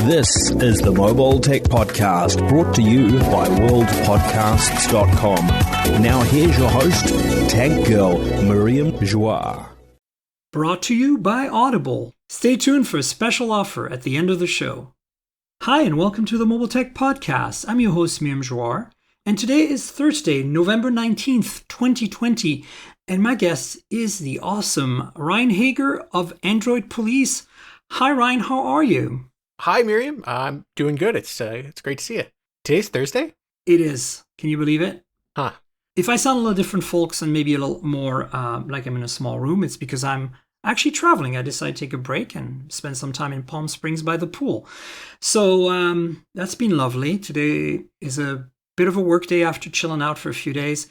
This is the Mobile Tech Podcast, brought to you by worldpodcasts.com. Now here's your host, Tech Girl, Miriam Joie. Brought to you by Audible. Stay tuned for a special offer at the end of the show. Hi, and welcome to the Mobile Tech Podcast. I'm your host, Miriam Joie, and today is Thursday, November 19th, 2020, and my guest is the awesome Ryne Hager of Android Police. Hi, Ryne, how are you? Hi, Miriam. I'm doing good. It's great to see you. Today's Thursday? It is. Can you believe it? Huh. If I sound a little different, folks, and maybe a little more like I'm in a small room, it's because I'm actually traveling. I decided to take a break and spend some time in Palm Springs by the pool. So that's been lovely. Today is a bit of a work day after chilling out for a few days.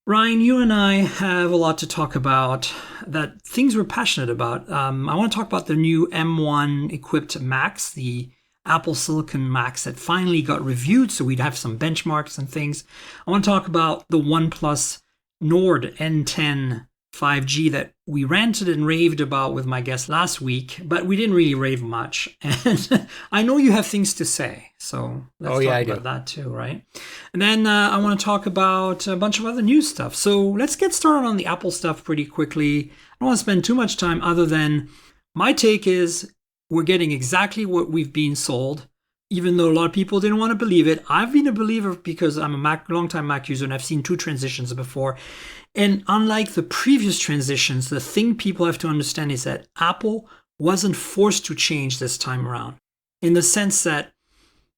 Ryne, you and I have a lot to talk about, that things we're passionate about. I want to talk about the new M1 equipped Macs, the Apple Silicon Macs that finally got reviewed, so we'd have some benchmarks and things. I want to talk about the OnePlus Nord N10 5G that we ranted and raved about with my guest last week, but we didn't really rave much. And I know you have things to say, so let's talk about that too, right? And then I want to talk about a bunch of other new stuff. So let's get started on the Apple stuff pretty quickly. I don't want to spend too much time other than my take is we're getting exactly what we've been sold, even though a lot of people didn't want to believe it. I've been a believer because I'm a long-time Mac user and I've seen two transitions before. And unlike the previous transitions, the thing people have to understand is that Apple wasn't forced to change this time around, in the sense that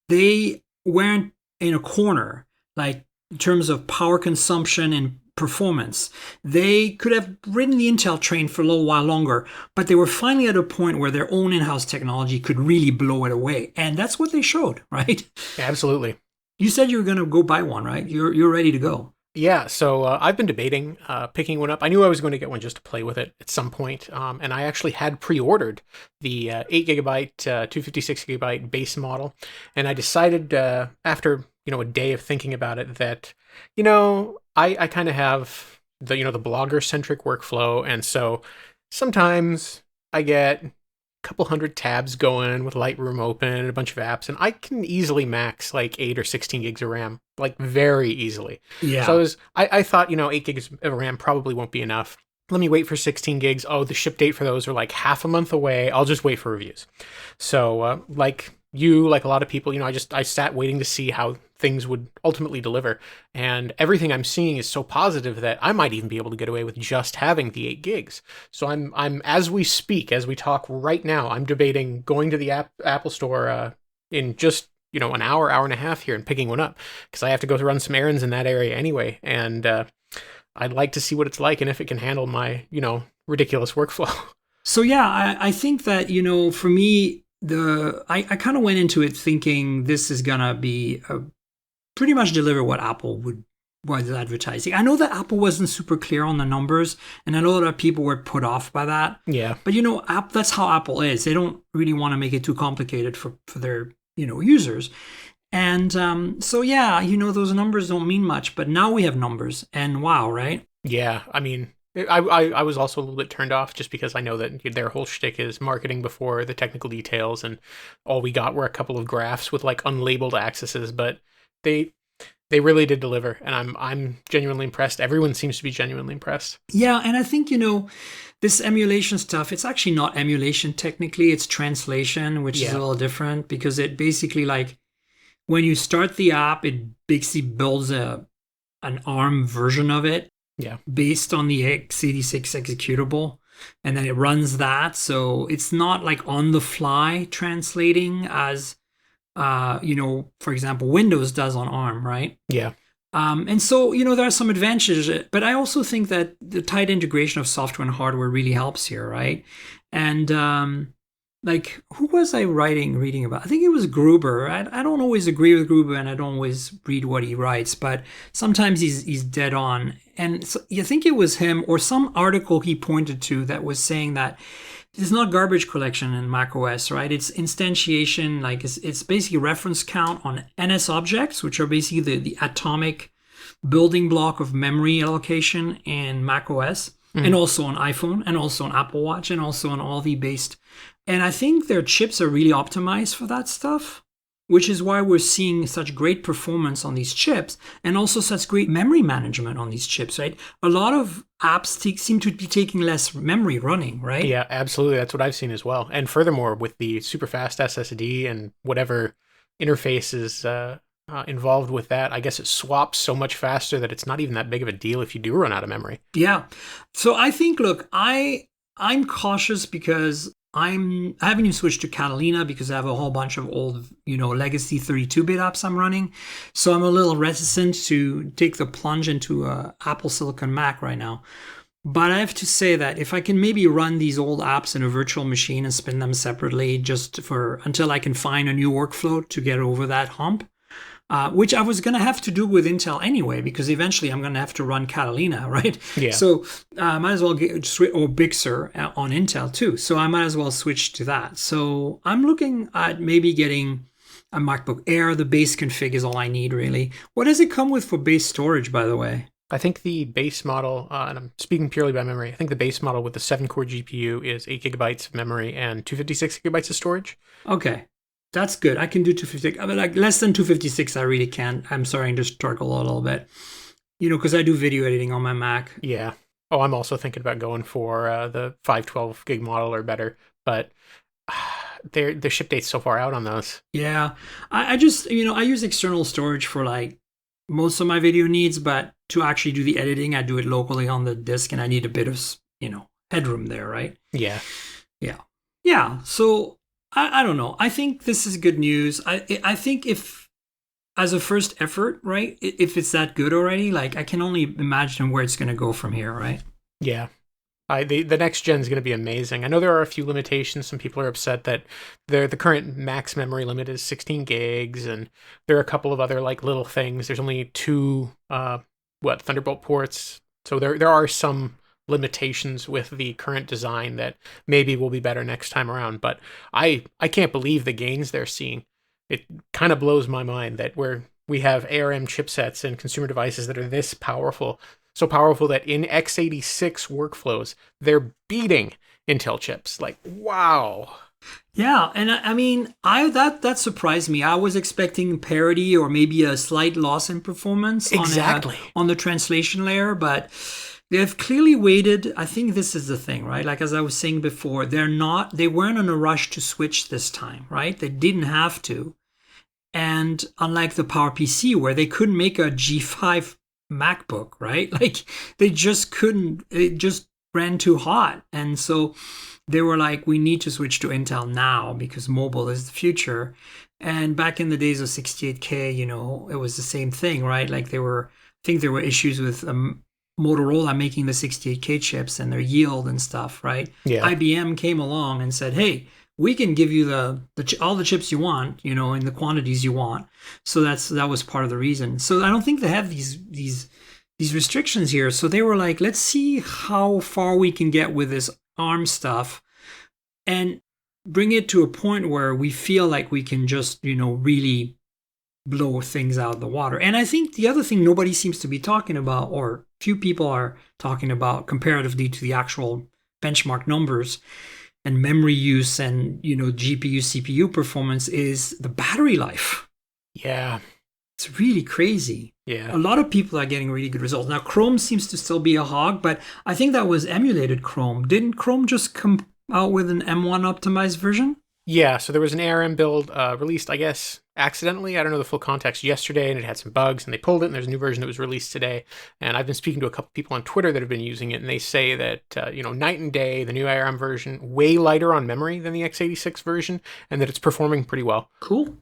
they weren't in a corner, like in terms of power consumption and performance. They could have ridden the Intel train for a little while longer, but they were finally at a point where their own in-house technology could really blow it away. And that's what they showed, right? Yeah, absolutely. You said you were going to go buy one, right? You're ready to go. Yeah, so I've been debating picking one up. I knew I was going to get one just to play with it at some point, and I actually had pre-ordered the 8GB, 256GB base model, and I decided after a day of thinking about it that I kind of have the blogger-centric workflow, and so sometimes I get couple hundred tabs going with Lightroom open and a bunch of apps, and I can easily max like 8 or 16 gigs of RAM, like very easily. Yeah. So I thought, 8 gigs of RAM probably won't be enough. Let me wait for 16 gigs. Oh, the ship date for those are like half a month away. I'll just wait for reviews. So like a lot of people, I sat waiting to see how things would ultimately deliver. And everything I'm seeing is so positive that I might even be able to get away with just having the 8 gigs. So I'm as we speak, as we talk right now, I'm debating going to the Apple store in just, an hour and a half here and picking one up, because I have to go run some errands in that area anyway. And I'd like to see what it's like and if it can handle my, ridiculous workflow. So yeah, I think that, for me, I kind of went into it thinking this is gonna be pretty much deliver what Apple was advertising. I know that Apple wasn't super clear on the numbers, and I know that people were put off by that. Yeah. But that's how Apple is. They don't really want to make it too complicated for their users. And so yeah, those numbers don't mean much, but now we have numbers, and wow, right? Yeah, I mean, I was also a little bit turned off just because I know that their whole shtick is marketing before the technical details, and all we got were a couple of graphs with like unlabeled accesses, but they really did deliver, and I'm genuinely impressed. Everyone seems to be genuinely impressed. Yeah, and I think this emulation stuff, it's actually not emulation technically, it's translation, which is a little different, because it basically, like, when you start the app, it basically builds an ARM version of it. Yeah. Based on the x86 executable, and then it runs that. So it's not like on the fly translating as, for example, Windows does on ARM, right? Yeah. And so, there are some advantages, but I also think that the tight integration of software and hardware really helps here, right? And who was I reading about? I think it was Gruber. I don't always agree with Gruber, and I don't always read what he writes, but sometimes he's dead on. And so you think it was him or some article he pointed to that was saying that it's not garbage collection in macOS, right? It's instantiation, like it's basically reference count on NS objects, which are basically the atomic building block of memory allocation in macOS. and also on iPhone, and also on Apple Watch, and also on all the based. And I think their chips are really optimized for that stuff, which is why we're seeing such great performance on these chips and also such great memory management on these chips, right? A lot of apps seem to be taking less memory running, right? Yeah, absolutely. That's what I've seen as well. And furthermore, with the super fast SSD and whatever interface is involved with that, I guess it swaps so much faster that it's not even that big of a deal if you do run out of memory. Yeah. So I think, look, I'm cautious because I haven't even switched to Catalina because I have a whole bunch of old, legacy 32-bit apps I'm running. So I'm a little reticent to take the plunge into a Apple Silicon Mac right now. But I have to say that if I can maybe run these old apps in a virtual machine and spin them separately until I can find a new workflow to get over that hump, which I was going to have to do with Intel anyway, because eventually I'm going to have to run Catalina, right? Yeah. So I might as well or Big Sur on Intel too. So I might as well switch to that. So I'm looking at maybe getting a MacBook Air. The base config is all I need, really. What does it come with for base storage, by the way? I think the base model, and I'm speaking purely by memory, I think the base model with the 7-core GPU is 8 gigabytes of memory and 256 gigabytes of storage. Okay. That's good. I can do 256. I mean, like less than 256, I really can't. I'm starting to struggle a little bit, because I do video editing on my Mac. Yeah. Oh, I'm also thinking about going for the 512 gig model or better, but the ship date's so far out on those. Yeah. I just, I use external storage for like most of my video needs, but to actually do the editing, I do it locally on the disk, and I need a bit of, headroom there, right? Yeah. Yeah. Yeah. So I don't know. I think this is good news. I think if, as a first effort, right, if it's that good already, like I can only imagine where it's going to go from here, right? Yeah. The next gen is going to be amazing. I know there are a few limitations. Some people are upset that the current max memory limit is 16 gigs, and there are a couple of other like little things. There's only 2 Thunderbolt ports, so there are some limitations with the current design that maybe will be better next time around. But I can't believe the gains they're seeing. It kind of blows my mind that we have ARM chipsets and consumer devices that are this powerful. So powerful that in x86 workflows, they're beating Intel chips. Like, wow. Yeah, and I mean, that surprised me. I was expecting parity or maybe a slight loss in performance on the translation layer, but they've clearly waited. I think this is the thing, right? Like as I was saying before, they weren't in a rush to switch this time, right? They didn't have to. And unlike the PowerPC where they couldn't make a G5 MacBook, right? Like they just couldn't, it just ran too hot. And so they were like, we need to switch to Intel now because mobile is the future. And back in the days of 68K, it was the same thing, right? Like I think there were issues with Motorola making the 68K chips and their yield and stuff, right? Yeah. IBM came along and said, hey, we can give you all the chips you want, in the quantities you want. So that was part of the reason. So I don't think they have these restrictions here. So they were like, let's see how far we can get with this ARM stuff and bring it to a point where we feel like we can just, really blow things out of the water. And I think the other thing nobody seems to be talking about, or few people are talking about comparatively to the actual benchmark numbers and memory use and, GPU, CPU performance, is the battery life. Yeah. It's really crazy. Yeah. A lot of people are getting really good results. Now, Chrome seems to still be a hog, but I think that was emulated Chrome. Didn't Chrome just come out with an M1 optimized version? Yeah, so there was an ARM build released, I guess, accidentally. I don't know the full context yesterday, and it had some bugs, and they pulled it, and there's a new version that was released today. And I've been speaking to a couple people on Twitter that have been using it, and they say that, night and day, the new ARM version, way lighter on memory than the x86 version, and that it's performing pretty well. Cool.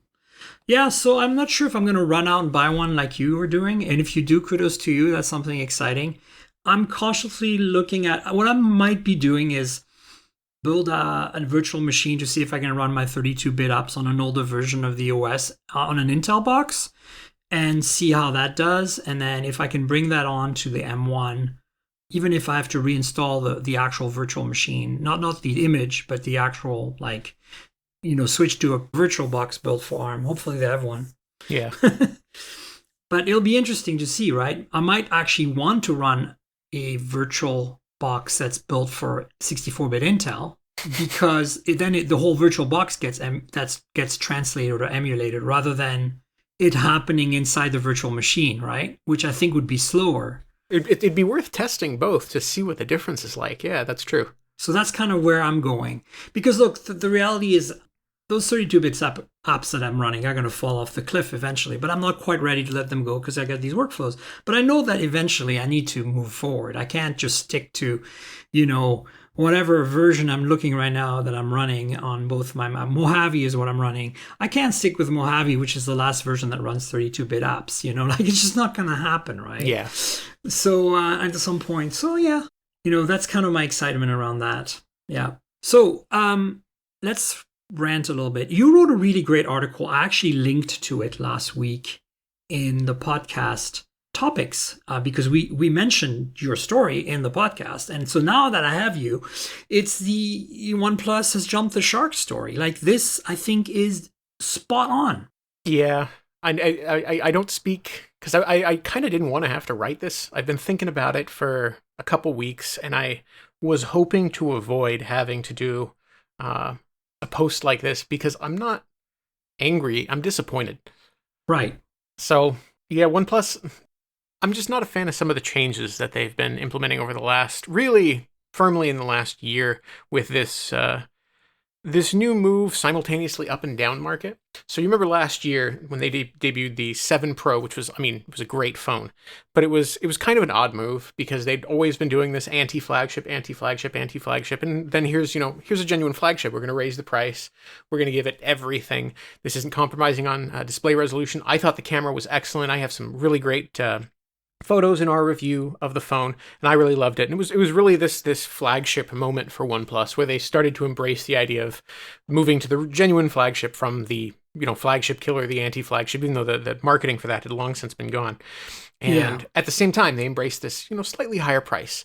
Yeah, so I'm not sure if I'm going to run out and buy one like you are doing. And if you do, kudos to you. That's something exciting. I'm cautiously looking at what I might be doing is build a virtual machine to see if I can run my 32-bit apps on an older version of the OS on an Intel box and see how that does. And then if I can bring that on to the M1, even if I have to reinstall the actual virtual machine, not the image, but the actual, switch to a virtual box built for ARM. Hopefully they have one. Yeah. But it'll be interesting to see, right? I might actually want to run a virtual box that's built for 64-bit Intel, because the whole virtual box gets translated or emulated rather than it happening inside the virtual machine, right? Which I think would be slower. It'd be worth testing both to see what the difference is like. Yeah, that's true. So that's kind of where I'm going. Because look, the reality is those 32-bit apps that I'm running are going to fall off the cliff eventually, but I'm not quite ready to let them go because I got these workflows. But I know that eventually I need to move forward. I can't just stick to, whatever version I'm looking right now that I'm running on both my Mojave is what I'm running. I can't stick with Mojave, which is the last version that runs 32-bit apps. Like it's just not going to happen, right? Yeah. So at some point, that's kind of my excitement around that. Yeah. So let's rant a little bit. You wrote a really great article. I actually linked to it last week in the podcast topics because we mentioned your story in the podcast. And so now that I have you, it's the OnePlus has jumped the shark story. Like this, I think, is spot on. Yeah. I don't speak because I kind of didn't want to have to write this. I've been thinking about it for a couple weeks, and I was hoping to avoid having to do a post like this because I'm not angry. I'm disappointed. Right. So, yeah, OnePlus, I'm just not a fan of some of the changes that they've been implementing over the last, really firmly in the last year with this this new move simultaneously up and down market. So you remember last year when they debuted the 7 Pro, which was, it was a great phone, but it was kind of an odd move because they'd always been doing this anti-flagship, and then here's a genuine flagship. We're going to raise the price. We're going to give it everything. This isn't compromising on display resolution. I thought the camera was excellent. I have some really great photos in our review of the phone, and I really loved it. And it was really this flagship moment for OnePlus where they started to embrace the idea of moving to the genuine flagship from the flagship killer, the anti-flagship, even though the marketing for that had long since been gone. And at the same time, they embraced this slightly higher price,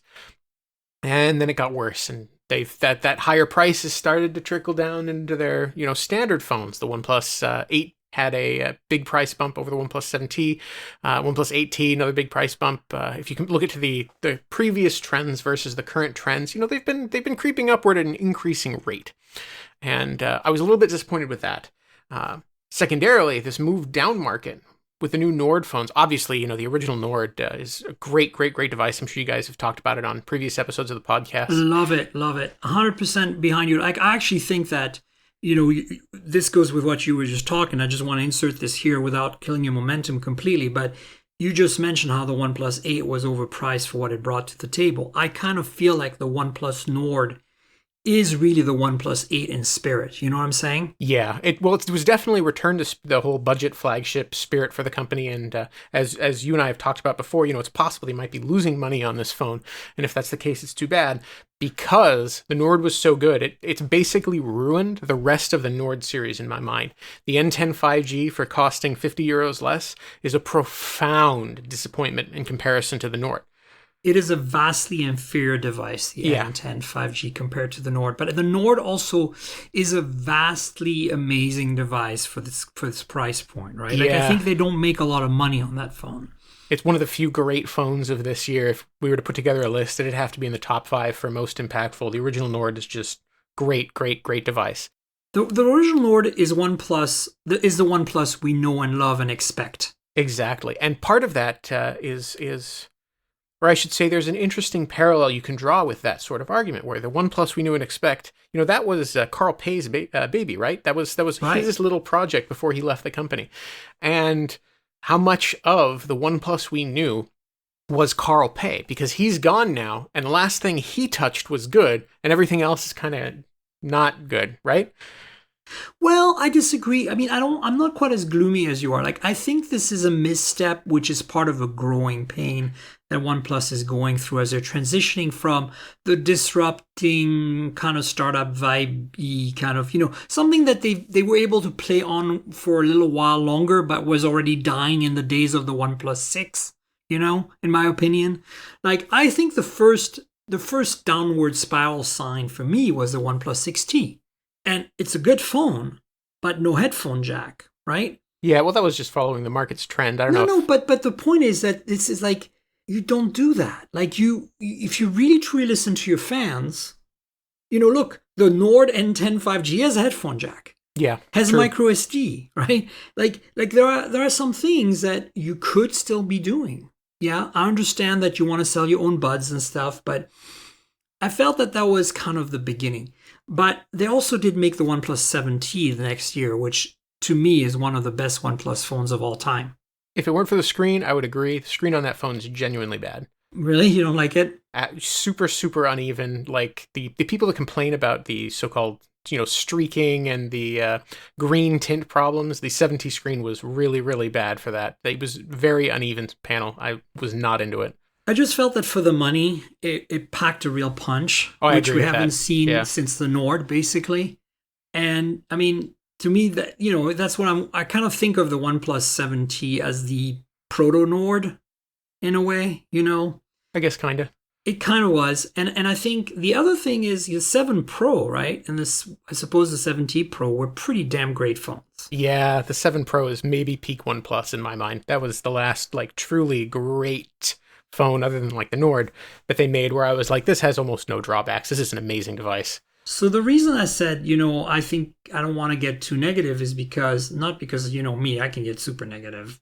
and then it got worse. And that higher price has started to trickle down into their standard phones. The OnePlus 8 had a big price bump over the OnePlus 7T, OnePlus 8T, another big price bump. If you can look at the previous trends versus the current trends, they've been creeping upward at an increasing rate, and I was a little bit disappointed with that. Secondarily, this move down market with the new Nord phones. Obviously, the original Nord is a great device. I'm sure you guys have talked about it on previous episodes of the podcast. Love it, 100% behind you. I actually think that. This goes with what you were just talking. I just want to insert this here without killing your momentum completely. But you just mentioned how the OnePlus 8 was overpriced for what it brought to the table. I kind of feel like the OnePlus Nord is really the OnePlus 8 in spirit. You know what I'm saying? Yeah. It was definitely returned to the whole budget flagship spirit for the company. And as you and I have talked about before, it's possible they might be losing money on this phone. And if that's the case, it's too bad. Because the Nord was so good, it's basically ruined the rest of the Nord series in my mind. The N10 5G for costing 50 euros less is a profound disappointment in comparison to the Nord. It is a vastly inferior device, the N10 5G compared to the Nord. But the Nord also is a vastly amazing device for this price point, right? Like I think they don't make a lot of money on that phone. It's one of the few great phones of this year. If we were to put together a list, it'd have to be in the top 5 for most impactful. The original Nord is just great device. The original Nord is the OnePlus we know and love and expect. Exactly. And part of that is, or I should say, there's an interesting parallel you can draw with that sort of argument, where the OnePlus we knew and expect, that was Carl Pei's baby, right? That was right. His little project before he left the company. And how much of the OnePlus we knew was Carl Pei, because he's gone now, and the last thing he touched was good, and everything else is kind of not good, right? Well, I disagree. I'm not quite as gloomy as you are. Like, I think this is a misstep, which is part of a growing pain that OnePlus is going through as they're transitioning from the disrupting kind of startup vibe kind of, something that they were able to play on for a little while longer, but was already dying in the days of the OnePlus 6, in my opinion. Like, I think the first downward spiral sign for me was the OnePlus 6T. And it's a good phone, but no headphone jack, right? Yeah, well, that was just following the market's trend. I don't know. No, but the point is that this is like, you don't do that. Like if you really truly listen to your fans, look, the Nord N10 5G has a headphone jack. Yeah. Has true. micro SD, right? Like there are some things that you could still be doing. Yeah, I understand that you want to sell your own buds and stuff, but I felt that was kind of the beginning. But they also did make the OnePlus 7T the next year, which to me is one of the best OnePlus phones of all time. If it weren't for the screen, I would agree. The screen on that phone is genuinely bad. Really? You don't like it? Super, super uneven. Like the people that complain about the so-called, streaking and the green tint problems, the 7T screen was really, really bad for that. It was very uneven panel. I was not into it. I just felt that for the money, it packed a real punch, which we haven't seen since the Nord, basically. And I mean, to me, that that's what I kind of think of the OnePlus 7T as the proto Nord, in a way. I guess kind of. It kind of was, and I think the other thing is the 7 Pro, right? And I suppose the 7T Pro were pretty damn great phones. Yeah, the 7 Pro is maybe peak OnePlus in my mind. That was the last truly great phone, other than the Nord, that they made, where I was like, this has almost no drawbacks. This is an amazing device. So the reason I said, I think I don't want to get too negative is not because me, I can get super negative.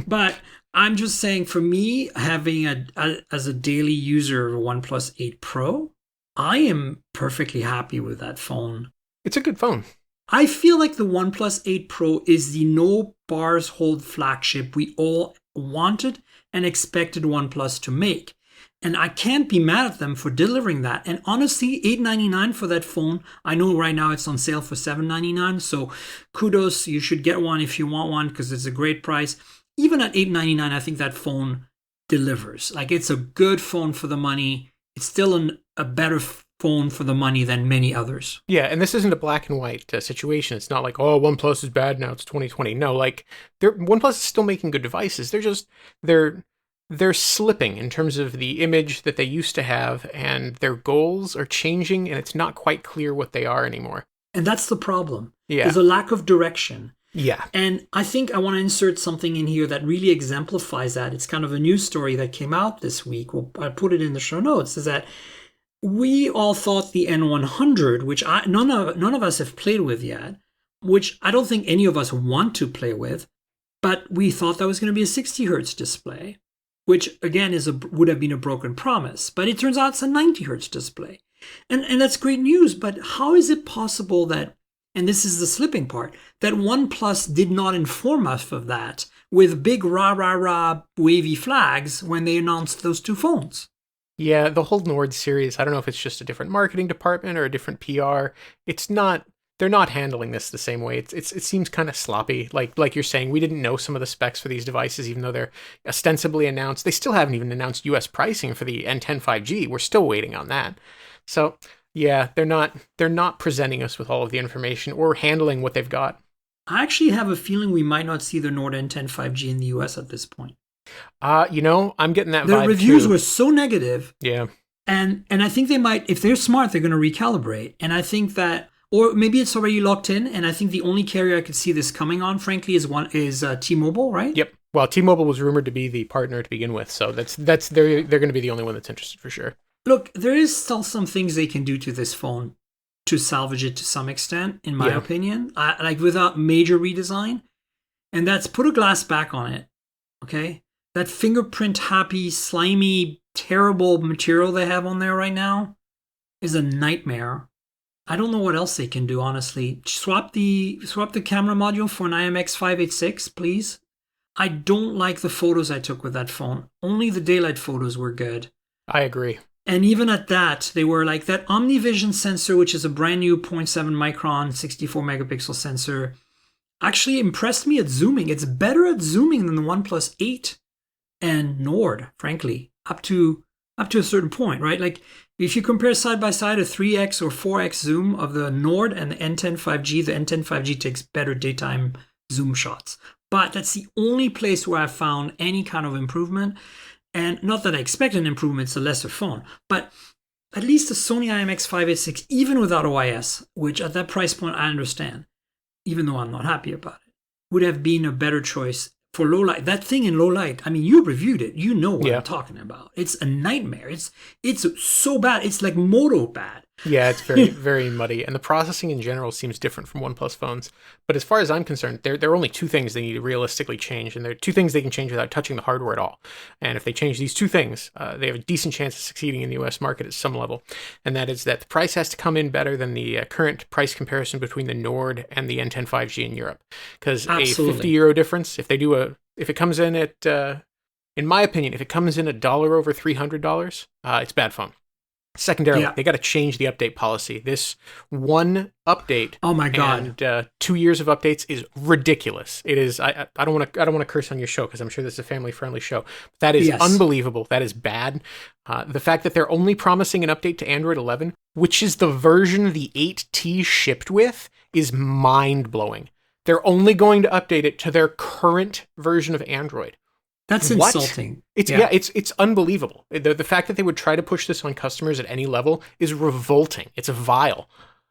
But I'm just saying, for me, having as a daily user of a OnePlus 8 Pro, I am perfectly happy with that phone. It's a good phone. I feel like the OnePlus 8 Pro is the no bars hold flagship we all wanted and expected OnePlus to make. And I can't be mad at them for delivering that. And honestly, $899 for that phone. I know right now it's on sale for $799. So kudos, you should get one if you want one, because it's a great price. Even at $899, I think that phone delivers. It's a good phone for the money. It's still a better phone for the money than many others. Yeah, and this isn't a black and white situation. It's not like, oh, OnePlus is bad now, it's 2020. No, OnePlus is still making good devices. They're slipping in terms of the image that they used to have, and their goals are changing, and it's not quite clear what they are anymore. And that's the problem. Yeah. There's a lack of direction. Yeah. And I think I want to insert something in here that really exemplifies that. It's kind of a news story that came out this week. Well, I put it in the show notes, is that we all thought the N100, which none of us have played with yet, which I don't think any of us want to play with, but we thought that was going to be a 60 hertz display, which again would have been a broken promise. But it turns out it's a 90 hertz display. And that's great news, but how is it possible that, and this is the slipping part, that OnePlus did not inform us of that with big rah wavy flags when they announced those two phones? Yeah, the whole Nord series, I don't know if it's just a different marketing department or a different PR. They're not handling this the same way. It seems kind of sloppy. Like you're saying, we didn't know some of the specs for these devices, even though they're ostensibly announced. They still haven't even announced US pricing for the N10 5G. We're still waiting on that. So yeah, they're not presenting us with all of the information or handling what they've got. I actually have a feeling we might not see the Nord N10 5G in the US at this point. I'm getting that vibe. The reviews too. were so negative. Yeah. And I think they might, if they're smart, they're going to recalibrate. And I think that, or maybe it's already locked in. And I think the only carrier I could see this coming on, frankly, is T-Mobile, right? Yep. Well, T-Mobile was rumored to be the partner to begin with, so they're going to be the only one that's interested for sure. Look, there is still some things they can do to this phone to salvage it to some extent, in my opinion. Without major redesign, and that's put a glass back on it. Okay. That fingerprint happy, slimy, terrible material they have on there right now is a nightmare. I don't know what else they can do, honestly. Swap the camera module for an IMX586, please. I don't like the photos I took with that phone. Only the daylight photos were good. I agree. And even at that, they were like that OmniVision sensor, which is a brand new 0.7 micron, 64 megapixel sensor, actually impressed me at zooming. It's better at zooming than the OnePlus 8 and Nord, frankly, up to a certain point, right? Like if you compare side by side a 3x or 4x zoom of the Nord and the N10 5G, the N10 5G takes better daytime zoom shots. But that's the only place where I found any kind of improvement. And not that I expect an improvement, it's a lesser phone, but at least the Sony IMX586, even without OIS, which at that price point I understand, even though I'm not happy about it, would have been a better choice for low light. That thing in low light, I mean, you reviewed it. You know what Yeah. I'm talking about. It's a nightmare. It's so bad. It's like Moto bad. Yeah, it's very, very muddy. And the processing in general seems different from OnePlus phones. But as far as I'm concerned, there are only two things they need to realistically change. And there are two things they can change without touching the hardware at all. And if they change these two things, they have a decent chance of succeeding in the US market at some level. And that is that the price has to come in better than the current price comparison between the Nord and the N10 5G in Europe. Because a €50 difference, if it comes in at, in my opinion, if it comes in $1 over $300, it's a bad phone. Secondarily, they got to change the update policy. This one update, oh my god, and 2 years of updates is ridiculous. It is. I don't want to curse on your show because I'm sure this is a family friendly show. That is unbelievable. That is bad. The fact that they're only promising an update to Android 11, which is the version the 8T shipped with, is mind blowing. They're only going to update it to their current version of Android. That's insulting. It's unbelievable. The fact that they would try to push this on customers at any level is revolting. It's vile.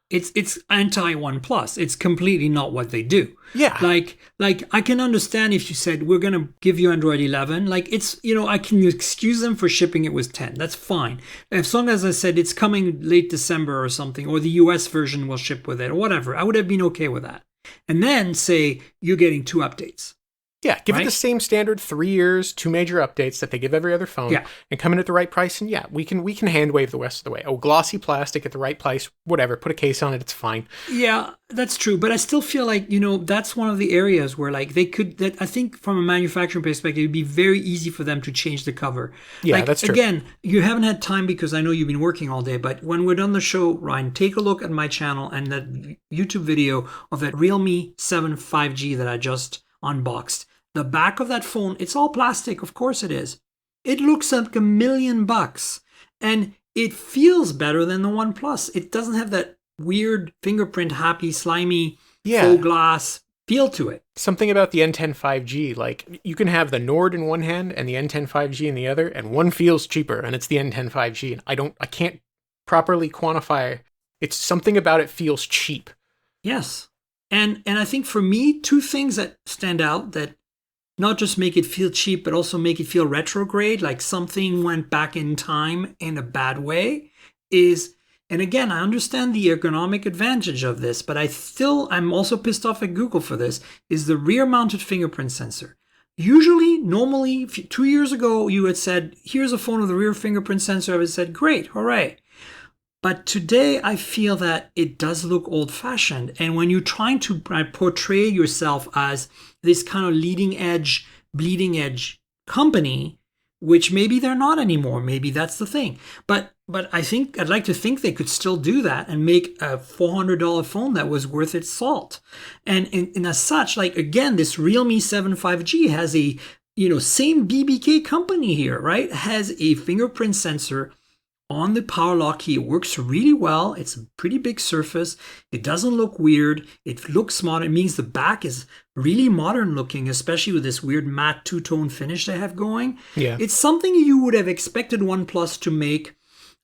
It's anti OnePlus. It's completely not what they do. Yeah. Like I can understand if you said we're gonna give you Android 11. Like it's I can excuse them for shipping it with 10. That's fine. As long as I said it's coming late December or something, or the US version will ship with it or whatever, I would have been okay with that. And then say you're getting 2 updates. Yeah, give it the same standard 3 years, 2 major updates that they give every other phone, and come in at the right price. And we can hand wave the rest of the way. Oh, glossy plastic at the right price, whatever. Put a case on it, it's fine. Yeah, that's true. But I still feel like that's one of the areas where like they could. That I think from a manufacturing perspective, it'd be very easy for them to change the cover. Yeah, like, that's true. Again, you haven't had time because I know you've been working all day. But when we're done the show, Ryne, take a look at my channel and that YouTube video of that Realme 7 5G that I just unboxed. The back of that phone, it's all plastic, of course it is. It looks like $1 million, and it feels better than the OnePlus. It doesn't have that weird fingerprint happy, slimy, faux glass feel to it. Something about the N10 5G, like you can have the Nord in one hand and the N10 5G in the other, and one feels cheaper, and it's the N10 5G. And I can't properly quantify. It's something about it feels cheap. Yes, and I think for me, 2 things that stand out that not just make it feel cheap, but also make it feel retrograde, like something went back in time in a bad way, is, and again, I understand the ergonomic advantage of this, but I'm also pissed off at Google for this, is the rear-mounted fingerprint sensor. Normally, 2 years ago, you had said, here's a phone with a rear fingerprint sensor. I would have said, great, hooray. But today, I feel that it does look old-fashioned. And when you're trying to portray yourself as this kind of bleeding edge company, which maybe they're not anymore. Maybe that's the thing. But I think I'd like to think they could still do that and make a $400 phone that was worth its salt. And as such, like again, this Realme 7 5G has a same BBK company here, right? Has a fingerprint sensor on the power lock key. It works really well. It's a pretty big surface. It doesn't look weird. It looks modern. It means the back is really modern looking, especially with this weird matte 2-tone finish they have going. Yeah. It's something you would have expected OnePlus to make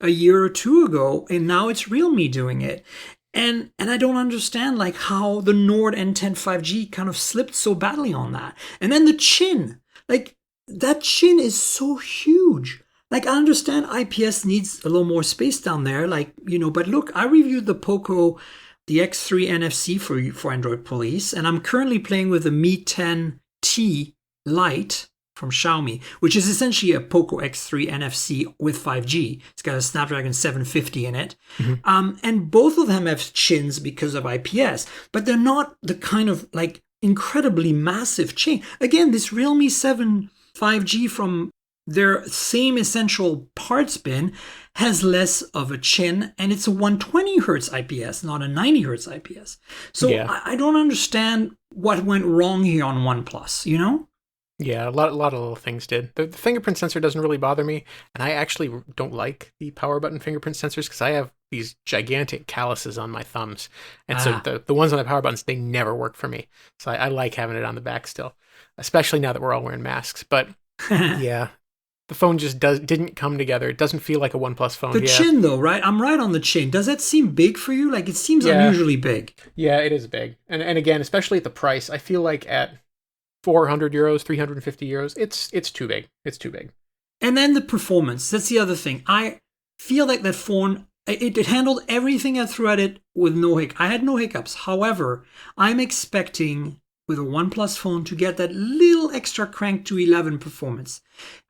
a year or 2 ago, and now it's Realme doing it. And I don't understand like how the Nord N10 5G kind of slipped so badly on that. And then the chin, like that chin is so huge. Like, I understand IPS needs a little more space down there, but look, I reviewed the Poco, the X3 NFC for Android Police, and I'm currently playing with the Mi 10T Lite from Xiaomi, which is essentially a Poco X3 NFC with 5G. It's got a Snapdragon 750 in it. Mm-hmm. And both of them have chins because of IPS, but they're not the kind of like incredibly massive chin. Again, this Realme 7 5G from their same essential parts bin has less of a chin, and it's a 120 hertz IPS, not a 90 hertz IPS. So I don't understand what went wrong here on OnePlus, Yeah, a lot of little things did. The fingerprint sensor doesn't really bother me, and I actually don't like the power button fingerprint sensors because I have these gigantic calluses on my thumbs, and so the ones on the power buttons, they never work for me. So I like having it on the back still, especially now that we're all wearing masks. But yeah. The phone just didn't come together. It doesn't feel like a OnePlus phone. The chin, though, right? I'm right on the chin. Does that seem big for you? Like, it seems unusually big. Yeah, it is big. And again, especially at the price, I feel like at 400 euros, 350 euros. It's too big. It's too big. And then the performance. That's the other thing. I feel like that phone, it handled everything I threw at it with no hiccups. I had no hiccups. However, I'm expecting with a OnePlus phone to get that little extra crank to 11 performance.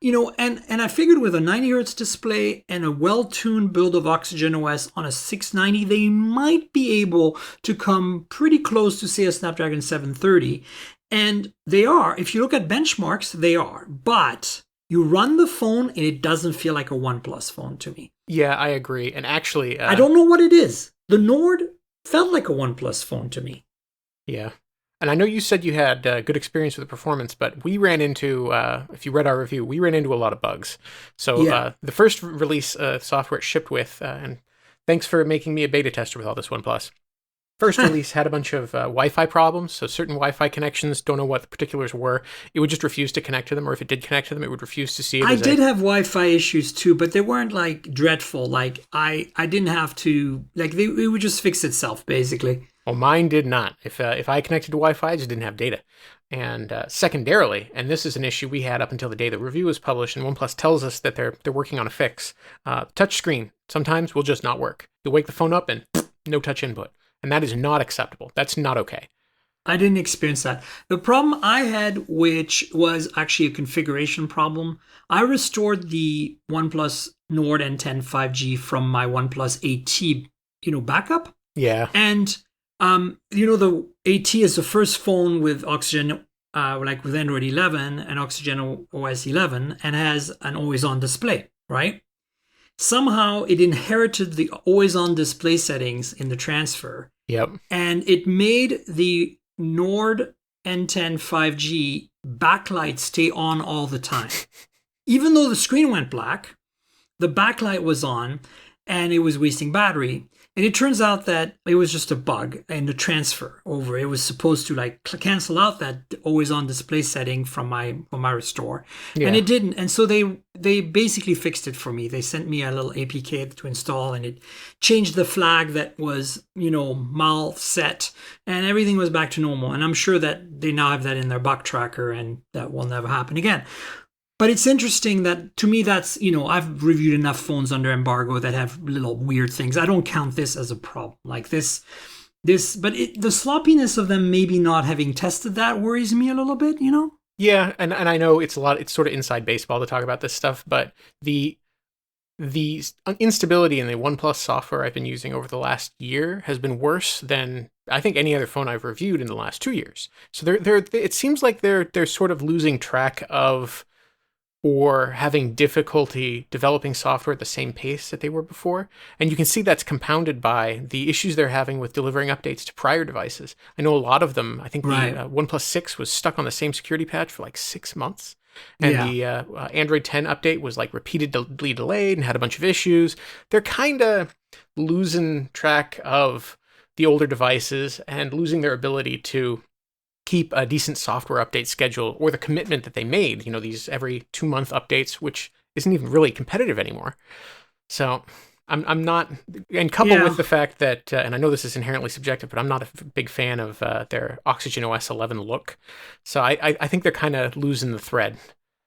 And I figured with a 90 hertz display and a well-tuned build of Oxygen OS on a 690, they might be able to come pretty close to, say, a Snapdragon 730. And they are. If you look at benchmarks, they are. But you run the phone and it doesn't feel like a OnePlus phone to me. Yeah, I agree. And actually, I don't know what it is. The Nord felt like a OnePlus phone to me. Yeah. And I know you said you had good experience with the performance, but we ran into, if you read our review, we ran into a lot of bugs. So the first release software it shipped with, and thanks for making me a beta tester with all this OnePlus. First release had a bunch of Wi-Fi problems, so certain Wi-Fi connections, don't know what the particulars were. It would just refuse to connect to them, or if it did connect to them, it would refuse to see it. I did have Wi-Fi issues too, but they weren't like dreadful. Like I didn't have to, like it would just fix itself basically. Well, mine did not. If I connected to Wi-Fi, I just didn't have data. And secondarily, and this is an issue we had up until the day the review was published, and OnePlus tells us that they're working on a fix. Touchscreen sometimes will just not work. You'll wake the phone up and no touch input. And that is not acceptable. That's not okay. I didn't experience that. The problem I had, which was actually a configuration problem, I restored the OnePlus Nord N10 5G from my OnePlus 8T, backup. Yeah. And, the 8T is the first phone with Oxygen, with Android 11 and Oxygen OS 11, and has an always-on display, right? Somehow it inherited the always-on display settings in the transfer. Yep. And it made the Nord N10 5G backlight stay on all the time. Even though the screen went black, the backlight was on and it was wasting battery. And it turns out that it was just a bug in the transfer over. It was supposed to cancel out that always on display setting from my restore. Yeah. And it didn't. And so they basically fixed it for me. They sent me a little APK to install and it changed the flag that was, mal set and everything was back to normal. And I'm sure that they now have that in their bug tracker and that will never happen again. But it's interesting that, to me, that's, I've reviewed enough phones under embargo that have little weird things. I don't count this as a problem. Like this, but the sloppiness of them maybe not having tested that worries me a little bit, Yeah, and I know it's sort of inside baseball to talk about this stuff, but the instability in the OnePlus software I've been using over the last year has been worse than I think any other phone I've reviewed in the last 2 years. So it seems like they're sort of losing track of, or having difficulty developing software at the same pace that they were before. And you can see that's compounded by the issues they're having with delivering updates to prior devices. I know a lot of them, I think the OnePlus 6 was stuck on the same security patch for 6 months. And the Android 10 update was repeatedly delayed and had a bunch of issues. They're kind of losing track of the older devices and losing their ability to keep a decent software update schedule or the commitment that they made, these every 2-month updates, which isn't even really competitive anymore. So I'm not, and coupled with the fact that, and I know this is inherently subjective, but I'm not a big fan of their Oxygen OS 11 look. So I think they're kind of losing the thread.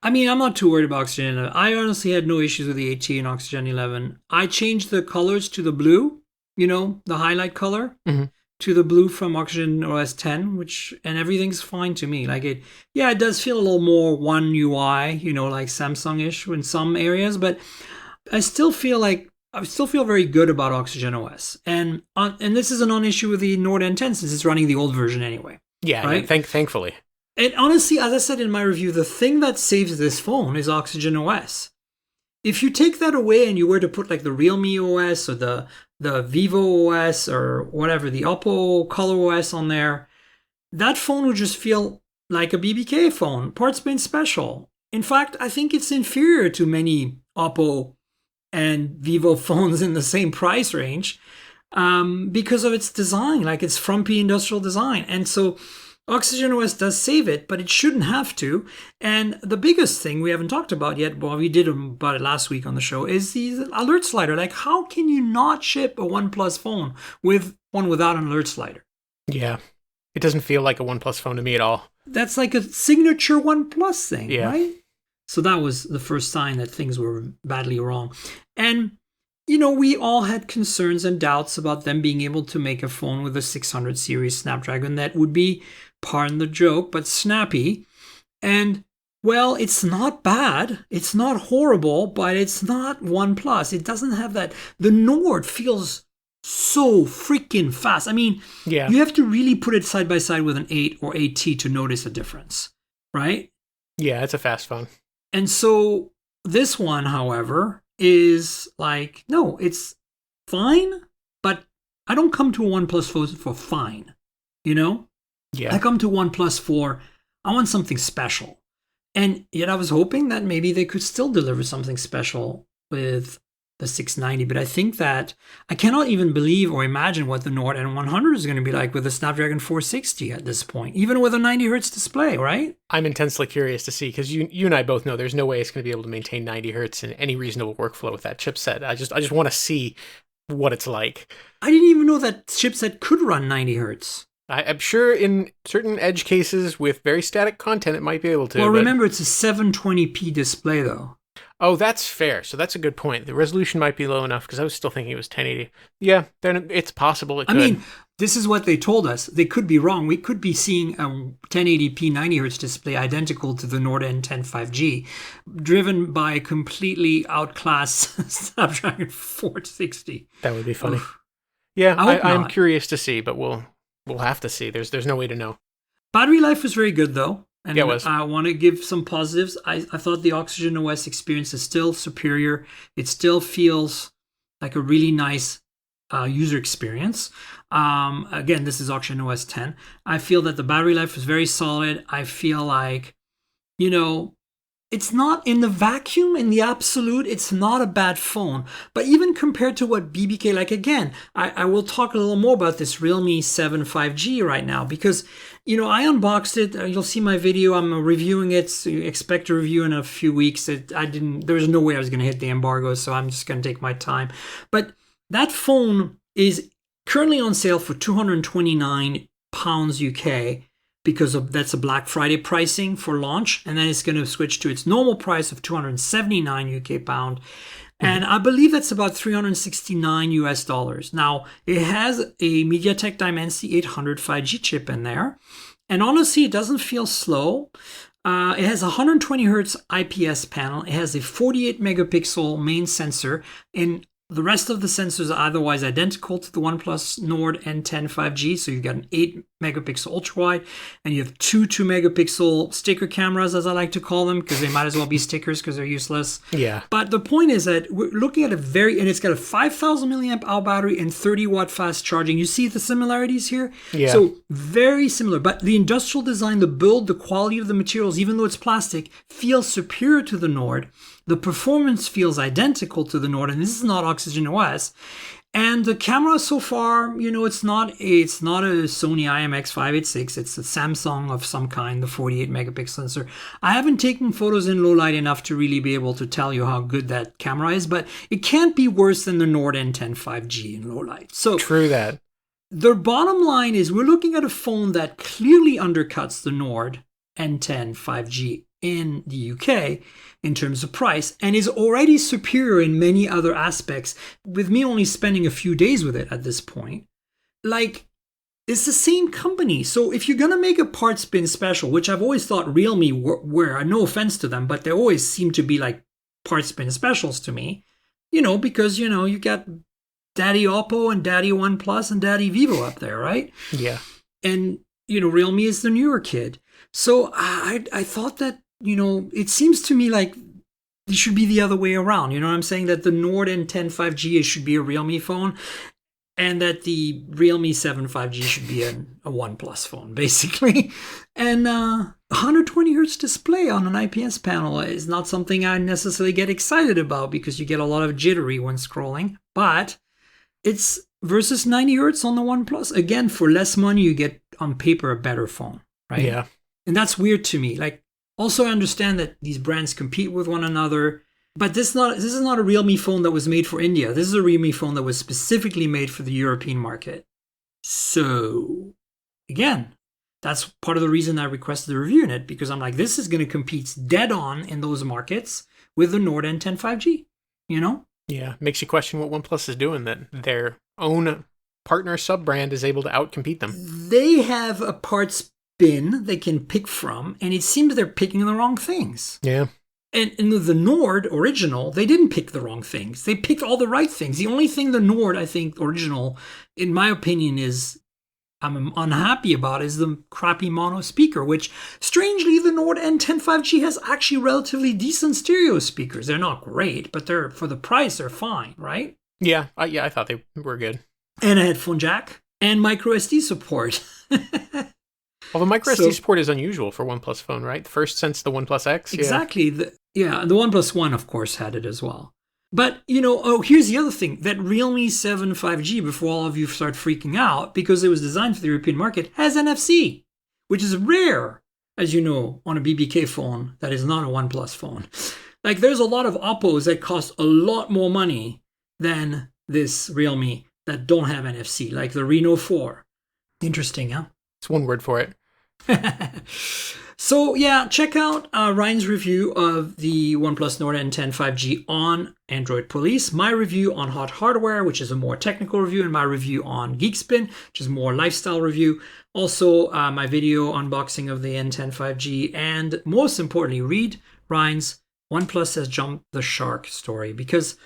I mean, I'm not too worried about Oxygen 11. I honestly had no issues with the AT and Oxygen 11. I changed the colors to the blue, the highlight color. Mm-hmm. To the blue from Oxygen OS 10, and everything's fine to me. It does feel a little more One UI, like Samsung-ish in some areas, but I still feel very good about Oxygen OS. And this is a non-issue with the Nord N10 since it's running the old version anyway. Yeah, right? Thankfully. And honestly, as I said in my review, the thing that saves this phone is Oxygen OS. If you take that away and you were to put the Realme OS or the Vivo OS or whatever, the Oppo Color OS on there, that phone would just feel like a BBK phone. Parts been special. In fact, I think it's inferior to many Oppo and Vivo phones in the same price range because of its design, its frumpy industrial design. And so Oxygen OS does save it, but it shouldn't have to. And the biggest thing we haven't talked about yet, well, we did about it last week on the show, is the alert slider. How can you not ship a OnePlus phone with one without an alert slider? Yeah. It doesn't feel like a OnePlus phone to me at all. That's like a signature OnePlus thing, Yeah. right? So that was the first sign that things were badly wrong. And, you know, we all had concerns and doubts about them being able to make a phone with a 600 series Snapdragon that would be, pardon the joke, but snappy. And, well, it's not bad. It's not horrible, but it's not OnePlus. It doesn't have that. The Nord feels so freaking fast. I mean, Yeah. you have to really put it side by side with an 8 or 8T to notice a difference, right? Yeah, it's a fast phone. And so this one, however, is like, no, it's fine, but I don't come to a OnePlus for fine, you know? Yeah. I come to OnePlus for, I want something special. And yet I was hoping that maybe they could still deliver something special with the 690, but I think that I cannot even believe or imagine what the Nord N100 is going to be like with the Snapdragon 460 at this point, even with a 90 hertz display, right? I'm intensely curious to see, because you and I both know there's no way it's going to be able to maintain 90 hertz in any reasonable workflow with that chipset. I just want to see what it's like. I didn't even know that chipset could run 90 hertz. I'm sure in certain edge cases with very static content, it might be able to. Well, remember, it's a 720p display, though. Oh, that's fair. So that's a good point. The resolution might be low enough, because I was still thinking it was 1080. Yeah, then it's possible it could. I mean, this is what they told us. They could be wrong. We could be seeing a 1080p 90 hertz display identical to the Nord N10 5G, driven by a completely outclassed Snapdragon 460. That would be funny. Oof. Yeah, I'm not. curious to see, but we'll have to see. There's no way to know. Battery life was very good, though. And Yeah, it was. I want to give some positives. I thought the Oxygen OS experience is still superior. It still feels like a really nice user experience. Again, this is Oxygen OS 10. I feel that the battery life was very solid. I feel like, you know, it's not in the vacuum, in the absolute, it's not a bad phone. But even compared to what BBK, like again, I will talk a little more about this Realme 7 5G right now, because, you know, I unboxed it. You'll see my video. I'm reviewing it. So you expect a review in a few weeks. There was no way I was going to hit the embargo, so I'm just going to take my time. But that phone is currently on sale for £229 UK, because that's a Black Friday pricing for launch, and then it's going to switch to its normal price of 279 UK pound. And I believe that's about $369 US. Now, it has a MediaTek Dimensity 800 5G chip in there. And honestly, it doesn't feel slow. It has a 120 hertz IPS panel. It has a 48 megapixel main sensor. And the rest of the sensors are otherwise identical to the OnePlus Nord N10 5G. So you've got an 8 megapixel ultra wide, and you have two 2 megapixel sticker cameras, as I like to call them, because they might as well be stickers because they're useless. Yeah. But the point is that we're looking at and it's got a 5,000 milliamp hour battery and 30 watt fast charging. You see the similarities here? Yeah. So very similar, but the industrial design, the build, the quality of the materials, even though it's plastic, feels superior to the Nord. The performance feels identical to the Nord, and this is not Oxygen OS. And the camera so far, you know, it's not a Sony IMX586. It's a Samsung of some kind, the 48 megapixel sensor. I haven't taken photos in low light enough to really be able to tell you how good that camera is, but it can't be worse than the Nord N10 5G in low light. So True that. the bottom line is we're looking at a phone that clearly undercuts the Nord N10 5G in the UK in terms of price, and is already superior in many other aspects, with me only spending a few days with it at this point. Like, it's the same company. So if you're going to make a part spin special, which I've always thought Realme were, no offense to them, but they always seem to be like part spin specials to me, you know, because, you know, you got Daddy Oppo and Daddy OnePlus and Daddy Vivo up there, right? Yeah. And, you know, Realme is the newer kid. So I thought that, you know, it seems to me like it should be the other way around. You know what I'm saying? That the Nord N10 5G should be a Realme phone, and that the Realme 7 5G should be a OnePlus phone, basically. And 120 hertz display on an IPS panel is not something I necessarily get excited about, because you get a lot of jittery when scrolling. But it's versus 90 hertz on the OnePlus. Again, for less money, you get on paper a better phone, right? Yeah. And that's weird to me. Like, also, I understand that these brands compete with one another, but this is not a Realme phone that was made for India. This is a Realme phone that was specifically made for the European market. So, again, that's part of the reason I requested a review in it, because I'm like, this is going to compete dead on in those markets with the Nord N10 5G, you know? Yeah, makes you question what OnePlus is doing, that their own partner sub-brand is able to outcompete them. They have a parts bin they can pick from, and it seems they're picking the wrong things. Yeah. And in the Nord original, they didn't pick the wrong things. They picked all the right things. The only thing the Nord, I think, original, in my opinion, is I'm unhappy about is the crappy mono speaker, which strangely the Nord N10 5G has actually relatively decent stereo speakers. They're not great, but they're for the price, they're fine, right? Yeah, I thought they were good. And a headphone jack and micro SD support. Well, the micro SD support is unusual for OnePlus phone, right? First since the OnePlus X. Exactly. The OnePlus One, of course, had it as well. But, here's the other thing. That Realme 7 5G, before all of you start freaking out, because it was designed for the European market, has NFC, which is rare, as you know, on a BBK phone that is not a OnePlus phone. Like, there's a lot of Oppos that cost a lot more money than this Realme that don't have NFC, like the Reno 4. Interesting, huh? It's one word for it. So yeah, check out Ryne's review of the OnePlus Nord N10 5G on Android Police, my review on Hot Hardware, which is a more technical review, and my review on Geekspin, which is more lifestyle review. Also, my video unboxing of the N10 5G, and most importantly, read Ryne's OnePlus has jumped the shark story, because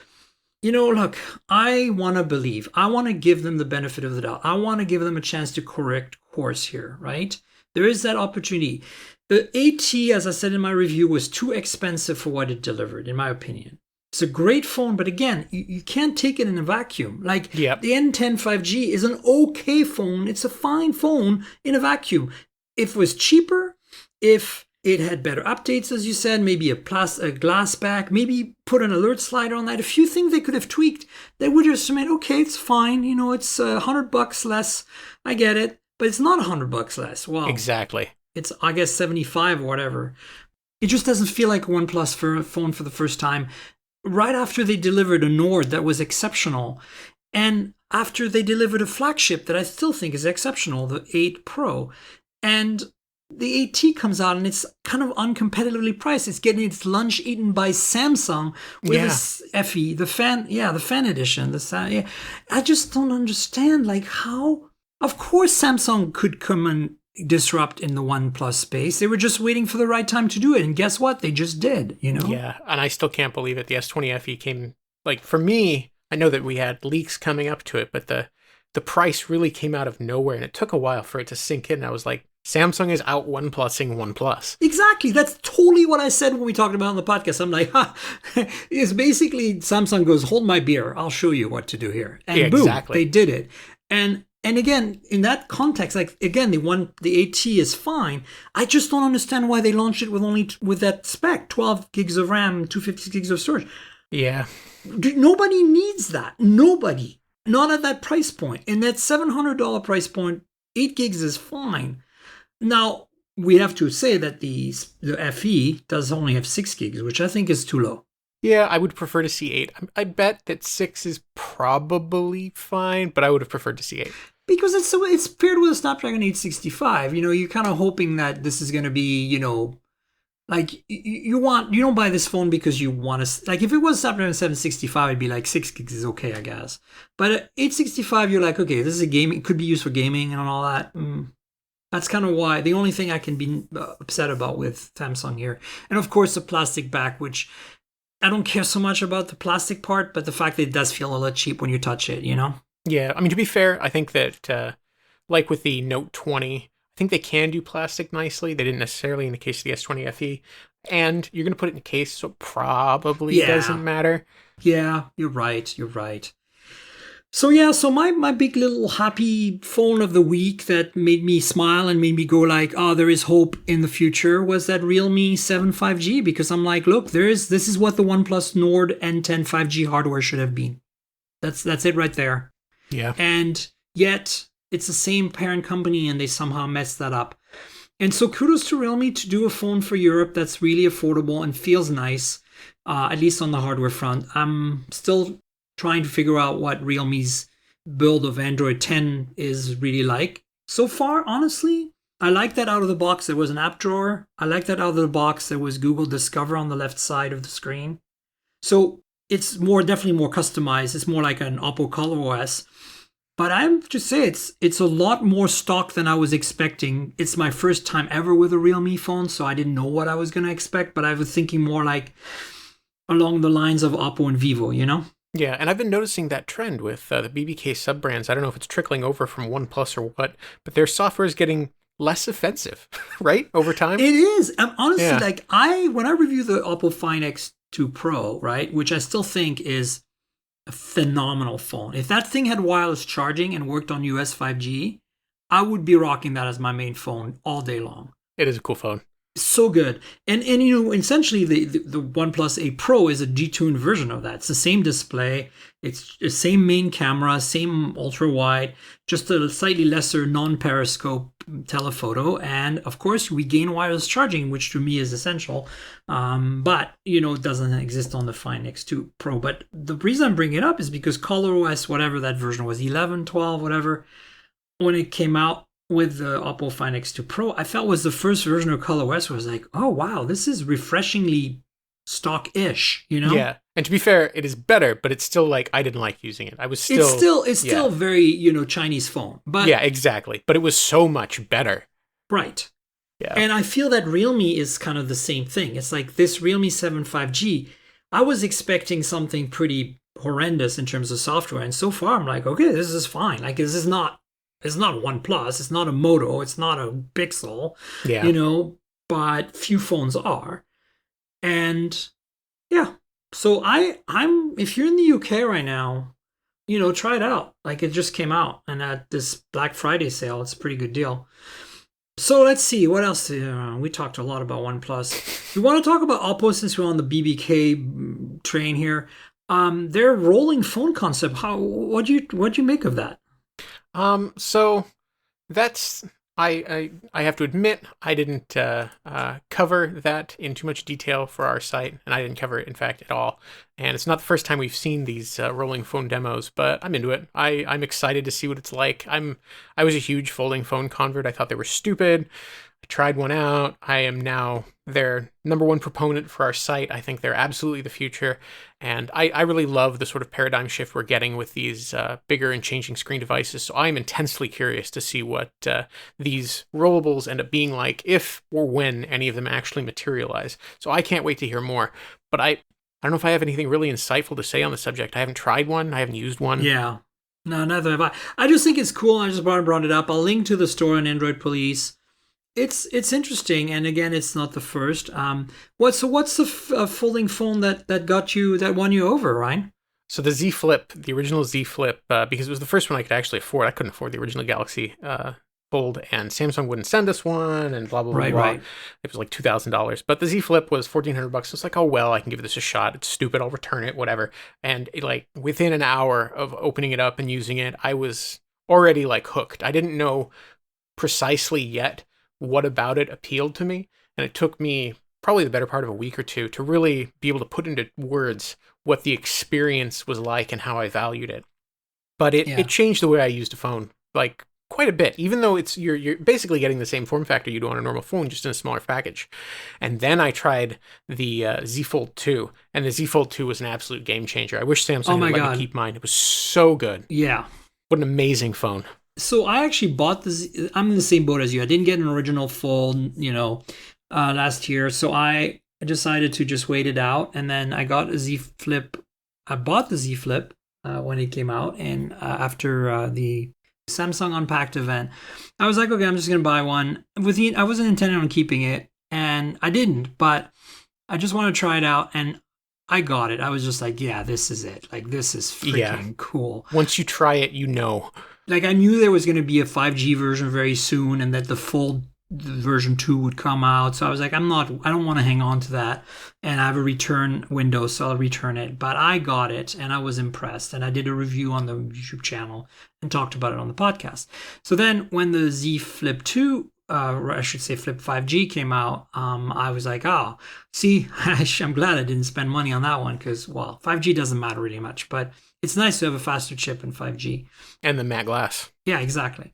look, I want to believe. I want to give them the benefit of the doubt. I want to give them a chance to correct course here, right? There is that opportunity. The AT, as I said in my review, was too expensive for what it delivered, in my opinion. It's a great phone, but again, you can't take it in a vacuum. Like, the N10 5G is an okay phone. It's a fine phone in a vacuum. If it was cheaper, if it had better updates, as you said, maybe a glass back, maybe put an alert slider on that. A few things they could have tweaked. They would have said, okay, it's fine. It's $100 less. I get it, but it's not $100 less. Wow. Exactly. It's, I guess, 75 or whatever. It just doesn't feel like a OnePlus phone for the first time. Right after they delivered a Nord that was exceptional, and after they delivered a flagship that I still think is exceptional, the 8 Pro, and the AT comes out and it's kind of uncompetitively priced. It's getting its lunch eaten by Samsung with a FE, the fan edition. I just don't understand, like, how. Of course, Samsung could come and disrupt in the OnePlus space. They were just waiting for the right time to do it, and guess what? They just did. Yeah, and I still can't believe it. The S20 FE came, like, for me. I know that we had leaks coming up to it, but the price really came out of nowhere, and it took a while for it to sink in. I was like, Samsung is out OnePlusing OnePlus. Exactly. That's totally what I said when we talked about it on the podcast. I'm like, it's basically Samsung goes, hold my beer. I'll show you what to do here. And boom, they did it. And again, in that context, like, again, the AT is fine. I just don't understand why they launched it with that spec, 12 gigs of RAM, 256 gigs of storage. Yeah. Nobody needs that. Nobody. Not at that price point. In that $700 price point, 8 gigs is fine. Now, we have to say that the FE does only have 6 gigs, which I think is too low. Yeah, I would prefer to see 8. I bet that 6 is probably fine, but I would have preferred to see 8. Because it's paired with a Snapdragon 865. You're kind of hoping that this is going to be, like, you don't buy this phone because you want to, like, if it was Snapdragon 765, it'd be like 6 gigs is okay, I guess. But at 865, you're like, okay, this is a gaming, it could be used for gaming and all that. That's kind of why, the only thing I can be upset about with Samsung here. And of course, the plastic back, which I don't care so much about the plastic part, but the fact that it does feel a little cheap when you touch it, Yeah, I mean, to be fair, I think that, like with the Note 20, I think they can do plastic nicely. They didn't necessarily in the case of the S20 FE. And you're going to put it in a case, so it probably doesn't matter. Yeah, you're right. So my big little happy phone of the week that made me smile and made me go like, oh, there is hope in the future was that Realme 7 5G, because I'm like, look, this is what the OnePlus Nord N10 5G hardware should have been. That's it right there. Yeah. And yet it's the same parent company and they somehow messed that up. And so kudos to Realme to do a phone for Europe that's really affordable and feels nice, at least on the hardware front. I'm still trying to figure out what Realme's build of Android 10 is really like. So far, honestly, I like that out of the box there was an app drawer. I like that out of the box there was Google Discover on the left side of the screen. So it's definitely more customized. It's more like an Oppo ColorOS. But I'm just say it's a lot more stock than I was expecting. It's my first time ever with a Realme phone, so I didn't know what I was going to expect. But I was thinking more like along the lines of Oppo and Vivo, you know? Yeah, and I've been noticing that trend with the BBK sub-brands. I don't know if it's trickling over from OnePlus or what, but their software is getting less offensive, right? Over time? It is. I'm honestly, like, when I review the Oppo Find X2 Pro, right, which I still think is a phenomenal phone. If that thing had wireless charging and worked on US 5G, I would be rocking that as my main phone all day long. It is a cool phone. So good. And you know, essentially the OnePlus 8 Pro is a detuned version of that. It's the same display, it's the same main camera, same ultra wide, just a slightly lesser non-periscope telephoto, and of course we gain wireless charging, which to me is essential. But you know, it doesn't exist on the Find X2 Pro. But the reason I'm bringing it up is because ColorOS, whatever that version was, 11, 12, whatever, when it came out with the Oppo Find X2 Pro, I felt was the first version of ColorOS where I was like, oh wow, this is refreshingly stock-ish, you know? Yeah. And to be fair, it is better, but it's still like I didn't like using it. I was still it's still very, you know, Chinese phone. But yeah, exactly. But it was so much better. Right. Yeah. And I feel that Realme is kind of the same thing. It's like this Realme 7 5G, I was expecting something pretty horrendous in terms of software, and so far I'm like, okay, this is fine. Like this is not it's not OnePlus, it's not a Moto, it's not a Pixel, you know, but few phones are. And yeah, so I'm if you're in the UK right now, you know, try it out. Like it just came out, and at this Black Friday sale, it's a pretty good deal. So let's see, what else? We talked a lot about OnePlus. We want to talk about Oppo since we're on the BBK train here. Their rolling phone concept. What'd you make of that? So that's I have to admit I didn't cover that in too much detail for our site, and I didn't cover it in fact at all. And it's not the first time we've seen these rolling phone demos, but I'm into it. I'm excited to see what it's like. I was a huge folding phone convert. I thought they were stupid. I tried one out. I am now their number one proponent for our site. I think they're absolutely the future. And I really love the sort of paradigm shift we're getting with these bigger and changing screen devices. So I'm intensely curious to see what these rollables end up being like if or when any of them actually materialize. So I can't wait to hear more. But I don't know if I have anything really insightful to say on the subject. I haven't tried one. I haven't used one. Yeah. No, neither have I. I just think it's cool. I just brought it up. I'll link to the store on Android Police. It's interesting, and again, it's not the first. What's the folding phone that won you over, Ryne? So the Z Flip, the original Z Flip, because it was the first one I could actually afford. I couldn't afford the original Galaxy Fold, and Samsung wouldn't send us one, and blah blah blah. Right. It was like $2,000, but the Z Flip was $1,400. It's like, oh well, I can give this a shot. It's stupid. I'll return it, whatever. And like within an hour of opening it up and using it, I was already like hooked. I didn't know precisely yet what about it appealed to me, and it took me probably the better part of a week or two to really be able to put into words what the experience was like and how I valued it. But it changed the way I used a phone like quite a bit, even though you're basically getting the same form factor you do on a normal phone, just in a smaller package. And then I tried the Z Fold 2, and the Z Fold 2 was an absolute game changer. I wish Samsung had let me keep mine. It was so good. Yeah. What an amazing phone. So I actually bought I'm in the same boat as you. I didn't get an original Fold, last year. So I decided to just wait it out. And then I got a Z Flip. I bought the Z Flip when it came out. And after the Samsung Unpacked event, I was like, okay, I'm just going to buy one. I wasn't intending on keeping it. And I didn't. But I just want to try it out. And I got it. I was just like, yeah, this is it. Like, this is freaking cool. Once you try it, you know. Like, I knew there was going to be a 5G version very soon, and that the Fold version 2 would come out. So I was like, I don't want to hang on to that. And I have a return window, so I'll return it. But I got it, and I was impressed. And I did a review on the YouTube channel and talked about it on the podcast. So then when the Z Flip 2, I should say Flip 5G came out, I was like, oh, see, I'm glad I didn't spend money on that one because, well, 5G doesn't matter really much. But it's nice to have a faster chip in 5G. And the matte glass. Yeah, exactly.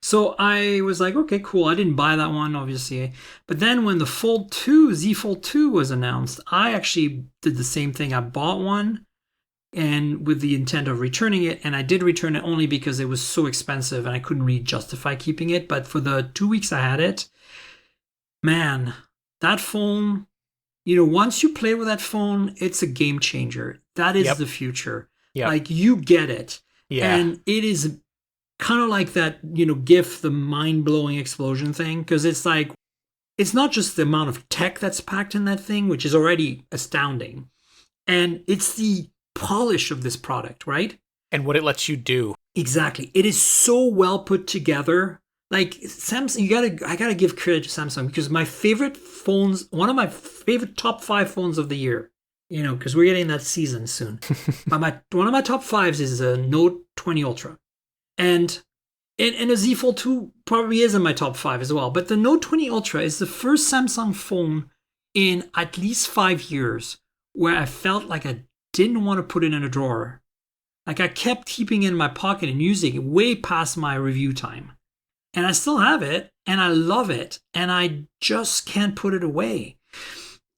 So I was like, okay, cool. I didn't buy that one, obviously. But then when the Fold 2, Z Fold 2 was announced, I actually did the same thing. I bought one and with the intent of returning it. And I did return it only because it was so expensive and I couldn't really justify keeping it. But for the 2 weeks I had it, man, that phone, once you play with that phone, it's a game changer. That is the future. Yep. Like, you get it. Yeah. And it is kind of like that, GIF, the mind-blowing explosion thing. Because it's like, it's not just the amount of tech that's packed in that thing, which is already astounding. And it's the polish of this product, right? And what it lets you do. Exactly. It is so well put together. Like, Samsung, I gotta give credit to Samsung, because my favorite phones, one of my favorite top 5 phones of the year, because we're getting that season soon. But one of my top 5s is a Note 20 Ultra. And a Z Fold 2 probably is in my top 5 as well. But the Note 20 Ultra is the first Samsung phone in at least 5 years where I felt like I didn't want to put it in a drawer. Like, I kept keeping it in my pocket and using it way past my review time. And I still have it, and I love it, and I just can't put it away.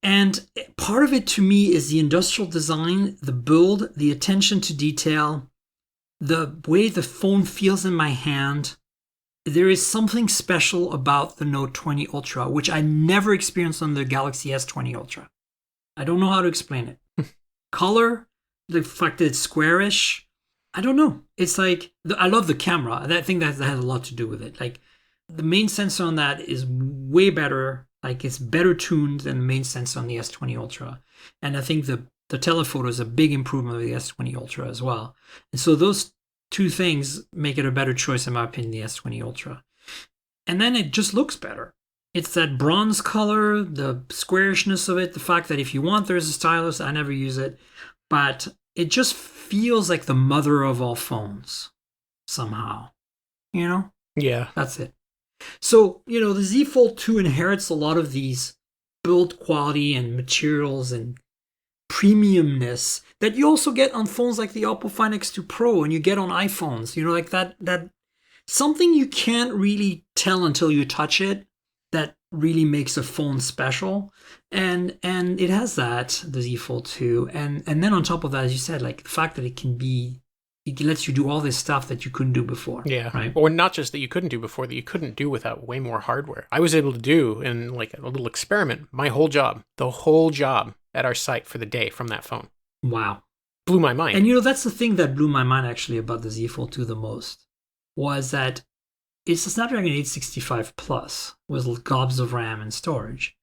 And part of it to me is the industrial design, the build, the attention to detail, the way the phone feels in my hand. There is something special about the Note 20 Ultra, which I never experienced on the Galaxy S20 Ultra. I don't know how to explain it. Color, the fact that it's squarish, I don't know. It's like, I love the camera. I think that has a lot to do with it. Like, the main sensor on that is way better. Like, it's better tuned than the main sensor on the S20 Ultra. And I think the telephoto is a big improvement of the S20 Ultra as well. And so those two things make it a better choice, in my opinion, the S20 Ultra. And then it just looks better. It's that bronze color, the squarishness of it, the fact that if you want, there's a stylus. I never use it. But it just feels like the mother of all phones somehow. Yeah. That's it. So, the Z Fold 2 inherits a lot of these build quality and materials and premiumness that you also get on phones like the Oppo Find X2 Pro and you get on iPhones. Like that something you can't really tell until you touch it that really makes a phone special. And it has that, the Z Fold 2. And then on top of that, as you said, like the fact that it lets you do all this stuff that you couldn't do before. Yeah. Right? Or not just that you couldn't do before, that you couldn't do without way more hardware. I was able to do, in like a little experiment, the whole job at our site for the day from that phone. Wow. Blew my mind. And that's the thing that blew my mind actually about the Z Fold 2 the most, was that it's a Snapdragon 865 Plus with gobs of RAM and storage,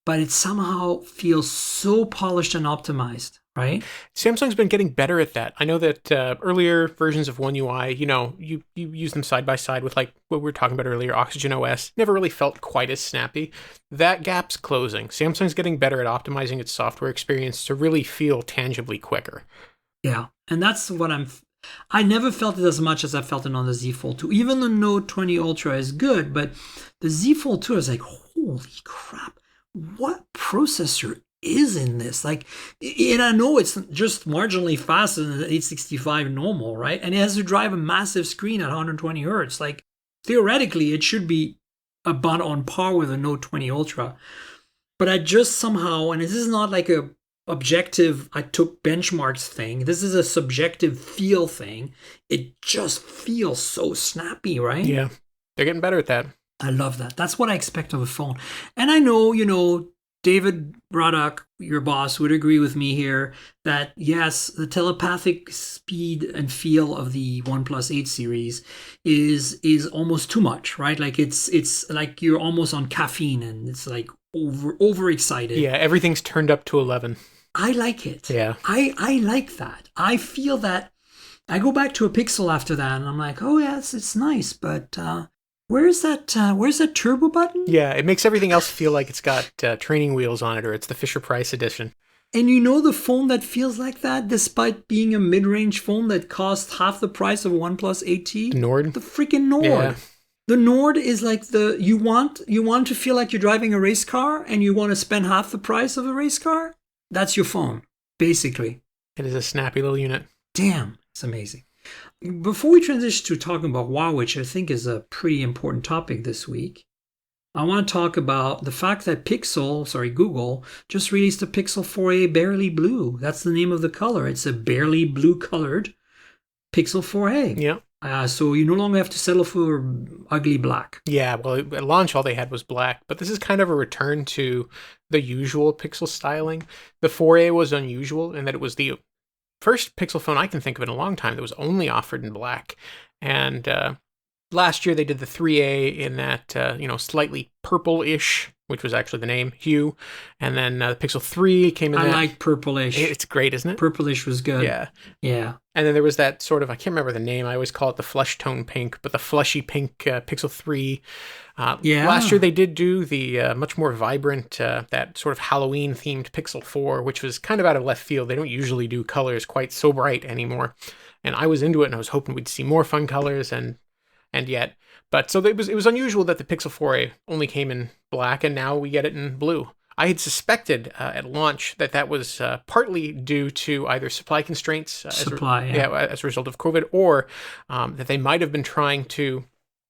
but it somehow feels so polished and optimized, right? Samsung's been getting better at that. I know that earlier versions of One UI, you use them side by side with like what we were talking about earlier, Oxygen OS, never really felt quite as snappy. That gap's closing. Samsung's getting better at optimizing its software experience to really feel tangibly quicker. Yeah, and that's what I never felt it as much as I felt it on the Z Fold 2. Even the Note 20 Ultra is good, but the Z Fold 2 is like, holy crap, what processor is in this? Like, and I know it's just marginally faster than the 865 normal, right? And it has to drive a massive screen at 120 hertz. Like, theoretically, it should be about on par with a Note 20 Ultra. But I just somehow, and this is not like a objective, I took benchmarks thing. This is a subjective feel thing. It just feels so snappy, right? Yeah, they're getting better at that. I love that. That's what I expect of a phone. And I know, David Braddock, your boss, would agree with me here that yes, the telepathic speed and feel of the OnePlus 8 series is almost too much, right? Like it's like you're almost on caffeine and it's like overexcited. Yeah, everything's turned up to 11. I like it. Yeah. I like that. I feel that I go back to a Pixel after that and I'm like, oh yes, it's nice, but where's that turbo button? Yeah, it makes everything else feel like it's got training wheels on it, or it's the Fisher-Price edition. And the phone that feels like that, despite being a mid-range phone that costs half the price of OnePlus 8T? The Nord? The freaking Nord. Yeah. The Nord is like you want to feel like you're driving a race car and you want to spend half the price of a race car? That's your phone, basically. It is a snappy little unit. Damn, it's amazing. before we transition to talking about Huawei, which I think is a pretty important topic this week, I want to talk about the fact that Google just released a Pixel 4a Barely Blue. That's the name of the color. It's a barely blue colored Pixel 4a. Yeah. So you no longer have to settle for ugly black. Yeah, well, at launch, all they had was black, but this is kind of a return to the usual Pixel styling. The 4a was unusual in that it was the first Pixel phone I can think of in a long time that was only offered in black. And last year they did the 3a in that, slightly purple-ish, which was actually the name, hue. And then the Pixel 3 came in I like purplish. It's great, isn't it? Purplish was good. Yeah. Yeah. And then there was that sort of, I can't remember the name, I always call it the flesh tone pink, but the fleshy pink Pixel 3. Yeah. Last year they did do the much more vibrant, that sort of Halloween-themed Pixel 4, which was kind of out of left field. They don't usually do colors quite so bright anymore. And I was into it, and I was hoping we'd see more fun colors, and yet. But so it was unusual that the Pixel 4a only came in black, and now we get it in blue. I had suspected at launch that was partly due to either supply constraints as a result of COVID, or that they might have been trying to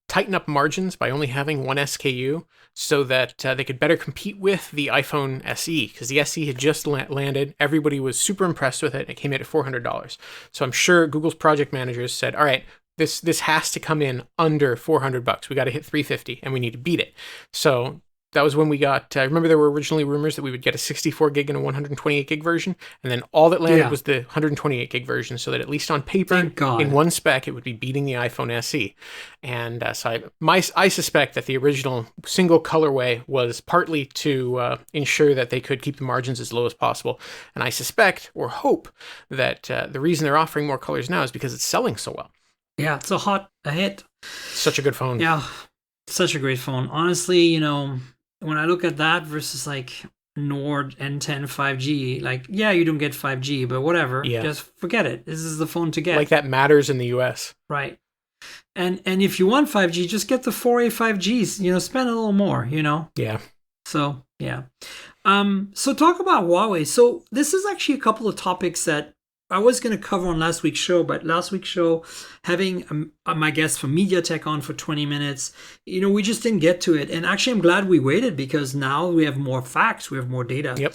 tighten up margins by only having one SKU so that they could better compete with the iPhone SE, because the SE had just landed. Everybody was super impressed with it. It came in at $400. So I'm sure Google's project managers said, all right, this has to come in under $400. We got to hit 350 and we need to beat it. So that was when we got, I remember there were originally rumors that we would get a 64 gig and a 128 gig version. And then all that landed was the 128 gig version, so that at least on paper, in one spec, it would be beating the iPhone SE. And so I suspect that the original single colorway was partly to ensure that they could keep the margins as low as possible. And I suspect or hope that the reason they're offering more colors now is because it's selling so well. Yeah, it's a hit. Such a good phone. Yeah, such a great phone. Honestly, when I look at that versus like Nord N10 5G, like, yeah, you don't get 5G, but whatever. Yeah. Just forget it. This is the phone to get. Like that matters in the US. Right. And if you want 5G, just get the 4A 5Gs, spend a little more, Yeah. So, yeah. So talk about Huawei. So this is actually a couple of topics that I was going to cover on last week's show, but last week's show, having my guest from MediaTek on for 20 minutes, we just didn't get to it. And actually, I'm glad we waited, because now we have more facts, we have more data. Yep.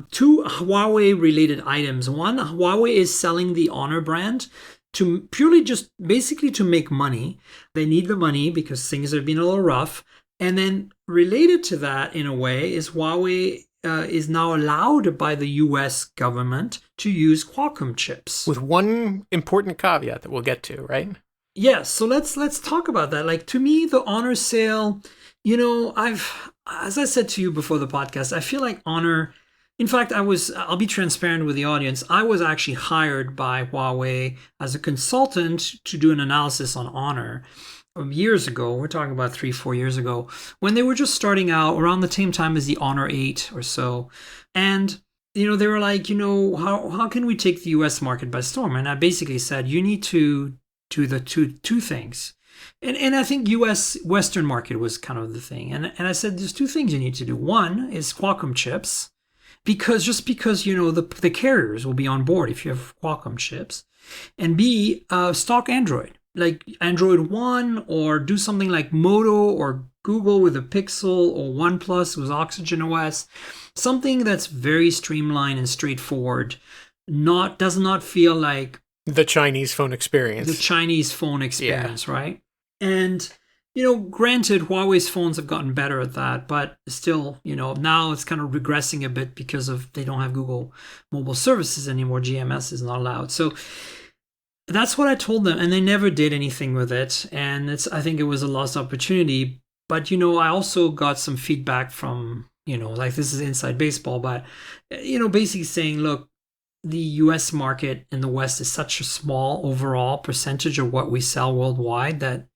Two Huawei-related items. One, Huawei is selling the Honor brand to purely just basically to make money. They need the money because things have been a little rough. And then related to that, in a way, is Huawei is now allowed by the US government to use Qualcomm chips. With one important caveat that we'll get to, right? Yes, so let's talk about that. Like, to me, the Honor sale, as I said to you before the podcast, I feel like Honor, in fact, I'll be transparent with the audience, I was actually hired by Huawei as a consultant to do an analysis on Honor years ago. We're talking about 3-4 years ago, when they were just starting out around the same time as the Honor 8 or so. And, they were like, how can we take the US market by storm? And I basically said, you need to do the two things. And I think US Western market was kind of the thing. And I said, there's two things you need to do. One is Qualcomm chips, because the carriers will be on board if you have Qualcomm chips. And B, stock Android. Like Android One, or do something like Moto or Google with a Pixel, or OnePlus with Oxygen OS. Something that's very streamlined and straightforward. Does not feel like the Chinese phone experience. Right? And, granted, Huawei's phones have gotten better at that, but still, now it's kind of regressing a bit because they don't have Google mobile services anymore. GMS is not allowed. So that's what I told them, and they never did anything with it. And I think it was a lost opportunity. But, I also got some feedback from, like, this is inside baseball, but, basically saying, look, the US market in the West is such a small overall percentage of what we sell worldwide that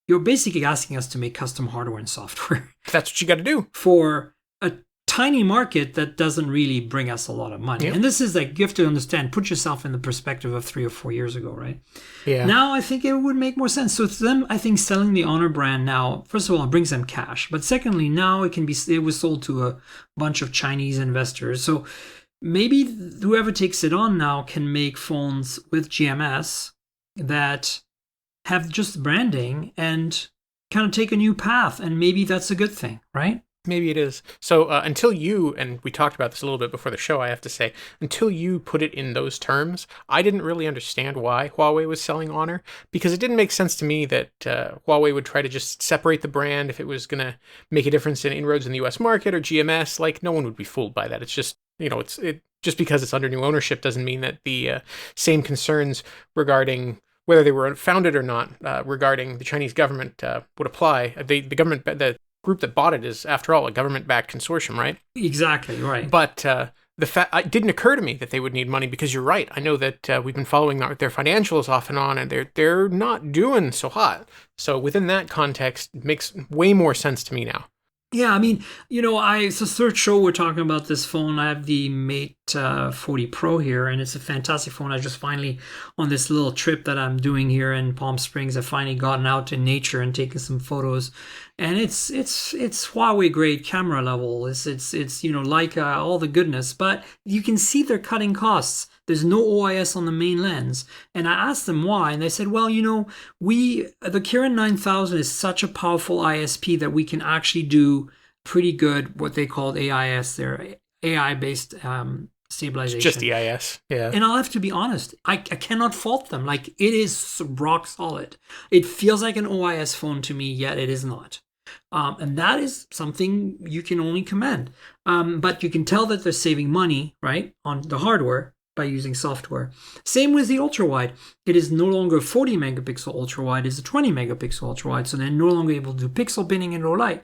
you're basically asking us to make custom hardware and software. That's what you got to do. For a tiny market that doesn't really bring us a lot of money. Yep. And this is like, you have to understand, put yourself in the perspective of 3 or 4 years ago, right? Yeah. Now I think it would make more sense. So to them, I think selling the Honor brand now, first of all, it brings them cash. But secondly, now it was sold to a bunch of Chinese investors. So maybe whoever takes it on now can make phones with GMS that have just branding and kind of take a new path, and maybe that's a good thing, right? Maybe it is. So until you, and we talked about this a little bit before the show, I have to say, until you put it in those terms, I didn't really understand why Huawei was selling Honor, because it didn't make sense to me that Huawei would try to just separate the brand if it was going to make a difference in inroads in the US market or GMS. Like, no one would be fooled by that. It's just, just because it's under new ownership doesn't mean that the same concerns regarding whether they were founded or not regarding the Chinese government would apply. The group that bought it is, after all, a government-backed consortium, right? Exactly, right. But it didn't occur to me that they would need money, because you're right. I know that we've been following their financials off and on, and they're not doing so hot. So within that context, it makes way more sense to me now. Yeah, I mean, it's the third show we're talking about this phone. I have the Mate 40 Pro here, and it's a fantastic phone. I just finally, on this little trip that I'm doing here in Palm Springs, I've finally gotten out in nature and taken some photos. And it's Huawei grade camera level. It's Leica, all the goodness. But you can see they're cutting costs. There's no OIS on the main lens. And I asked them why, and they said, well, the Kirin 9000 is such a powerful ISP that we can actually do pretty good what they called AIS, their AI-based stabilization. It's just EIS, yeah. And I'll have to be honest, I cannot fault them. Like, it is rock solid. It feels like an OIS phone to me, yet it is not. And that is something you can only commend. But you can tell that they're saving money, right, on the hardware by using software. Same with the ultra-wide. It is no longer a 40 megapixel ultra-wide, it's a 20 megapixel ultra-wide, so they're no longer able to do pixel binning in low light.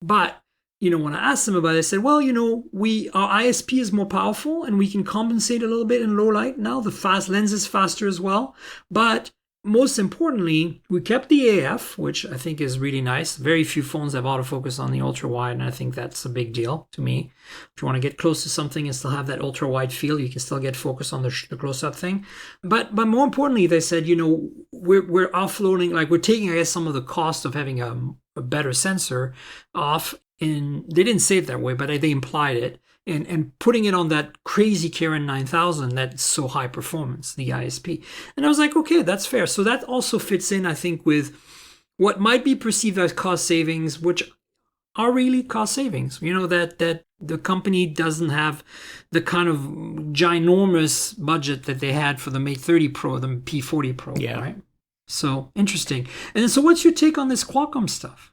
But, when I asked them about it, they said, well, our ISP is more powerful and we can compensate a little bit in low light now. The lens is faster as well. But most importantly, we kept the AF, which I think is really nice. Very few phones have autofocus on the ultra-wide, and I think that's a big deal to me. If you want to get close to something and still have that ultra-wide feel, you can still get focus on the close-up thing. But more importantly, they said, we're offloading, like we're taking, I guess, some of the cost of having a better sensor off. They didn't say it that way, but they implied it. And putting it on that crazy Kirin 9000 that's so high performance, the ISP. And I was like, okay, that's fair. So that also fits in, I think, with what might be perceived as cost savings, which are really cost savings. That the company doesn't have the kind of ginormous budget that they had for the Mate 30 Pro, the P40 Pro, yeah. Right? So interesting. And then, so what's your take on this Qualcomm stuff?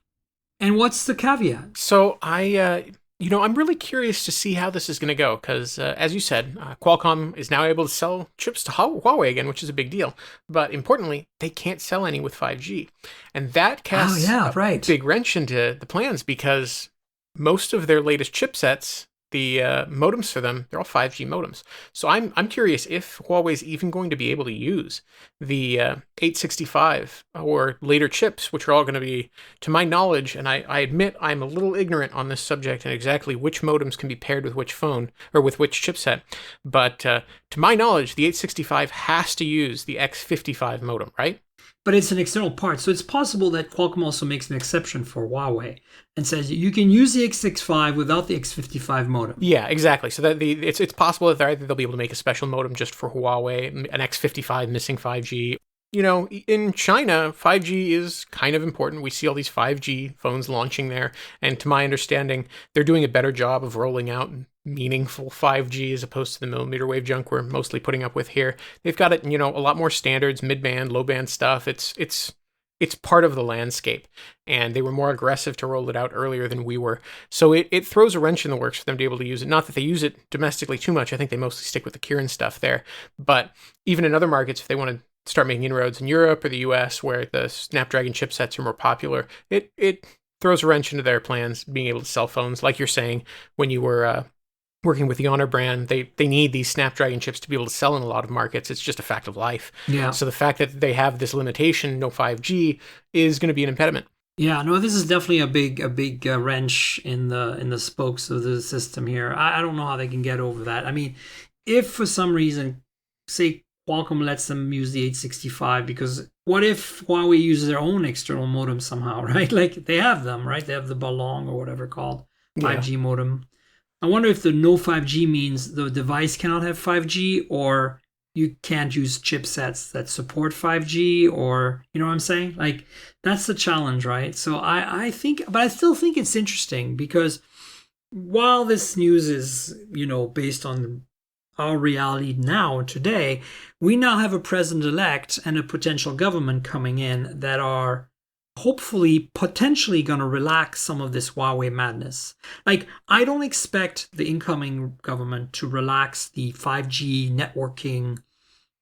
And what's the caveat? So I'm really curious to see how this is going to go, because as you said, Qualcomm is now able to sell chips to Huawei again, which is a big deal. But importantly, they can't sell any with 5G. And that casts a big wrench into the plans, because most of their latest chipsets, the modems for them, they're all 5G modems. So I'm curious if Huawei's even going to be able to use the 865 or later chips, which are all going to be, to my knowledge, and I admit I'm a little ignorant on this subject and exactly which modems can be paired with which phone or with which chipset. But to my knowledge, the 865 has to use the X55 modem, right? But it's an external part. So it's possible that Qualcomm also makes an exception for Huawei and says you can use the X65 without the X55 modem. Yeah, exactly. So that it's possible that they'll be able to make a special modem just for Huawei, an X55 missing 5G. In China, 5G is kind of important. We see all these 5G phones launching there. And to my understanding, they're doing a better job of rolling out meaningful 5G as opposed to the millimeter wave junk we're mostly putting up with here. They've got it, a lot more standards, mid-band, low-band stuff. It's part of the landscape. And they were more aggressive to roll it out earlier than we were. So it throws a wrench in the works for them to be able to use it. Not that they use it domestically too much. I think they mostly stick with the Kirin stuff there. But even in other markets, if they want to start making inroads in Europe or the US where the Snapdragon chipsets are more popular, it throws a wrench into their plans, being able to sell phones. Like you're saying, when you were working with the Honor brand, they need these Snapdragon chips to be able to sell in a lot of markets. It's just a fact of life. Yeah. So the fact that they have this limitation, no 5G, is going to be an impediment. Yeah, no, this is definitely a big wrench in the spokes of the system here. I don't know how they can get over that. I mean, if for some reason, say Qualcomm lets them use the 865, because what if Huawei uses their own external modem somehow, right? Like they have them, right? They have the Balong or whatever called 5G modem. I wonder if the no 5G means the device cannot have 5G, or you can't use chipsets that support 5G, or you know what I'm saying? Like, that's the challenge, right? So I think, but I still think it's interesting because while this news is, based on our reality now, today, we now have a president-elect and a potential government coming in that are hopefully potentially going to relax some of this Huawei madness. Like, I don't expect the incoming government to relax the 5G networking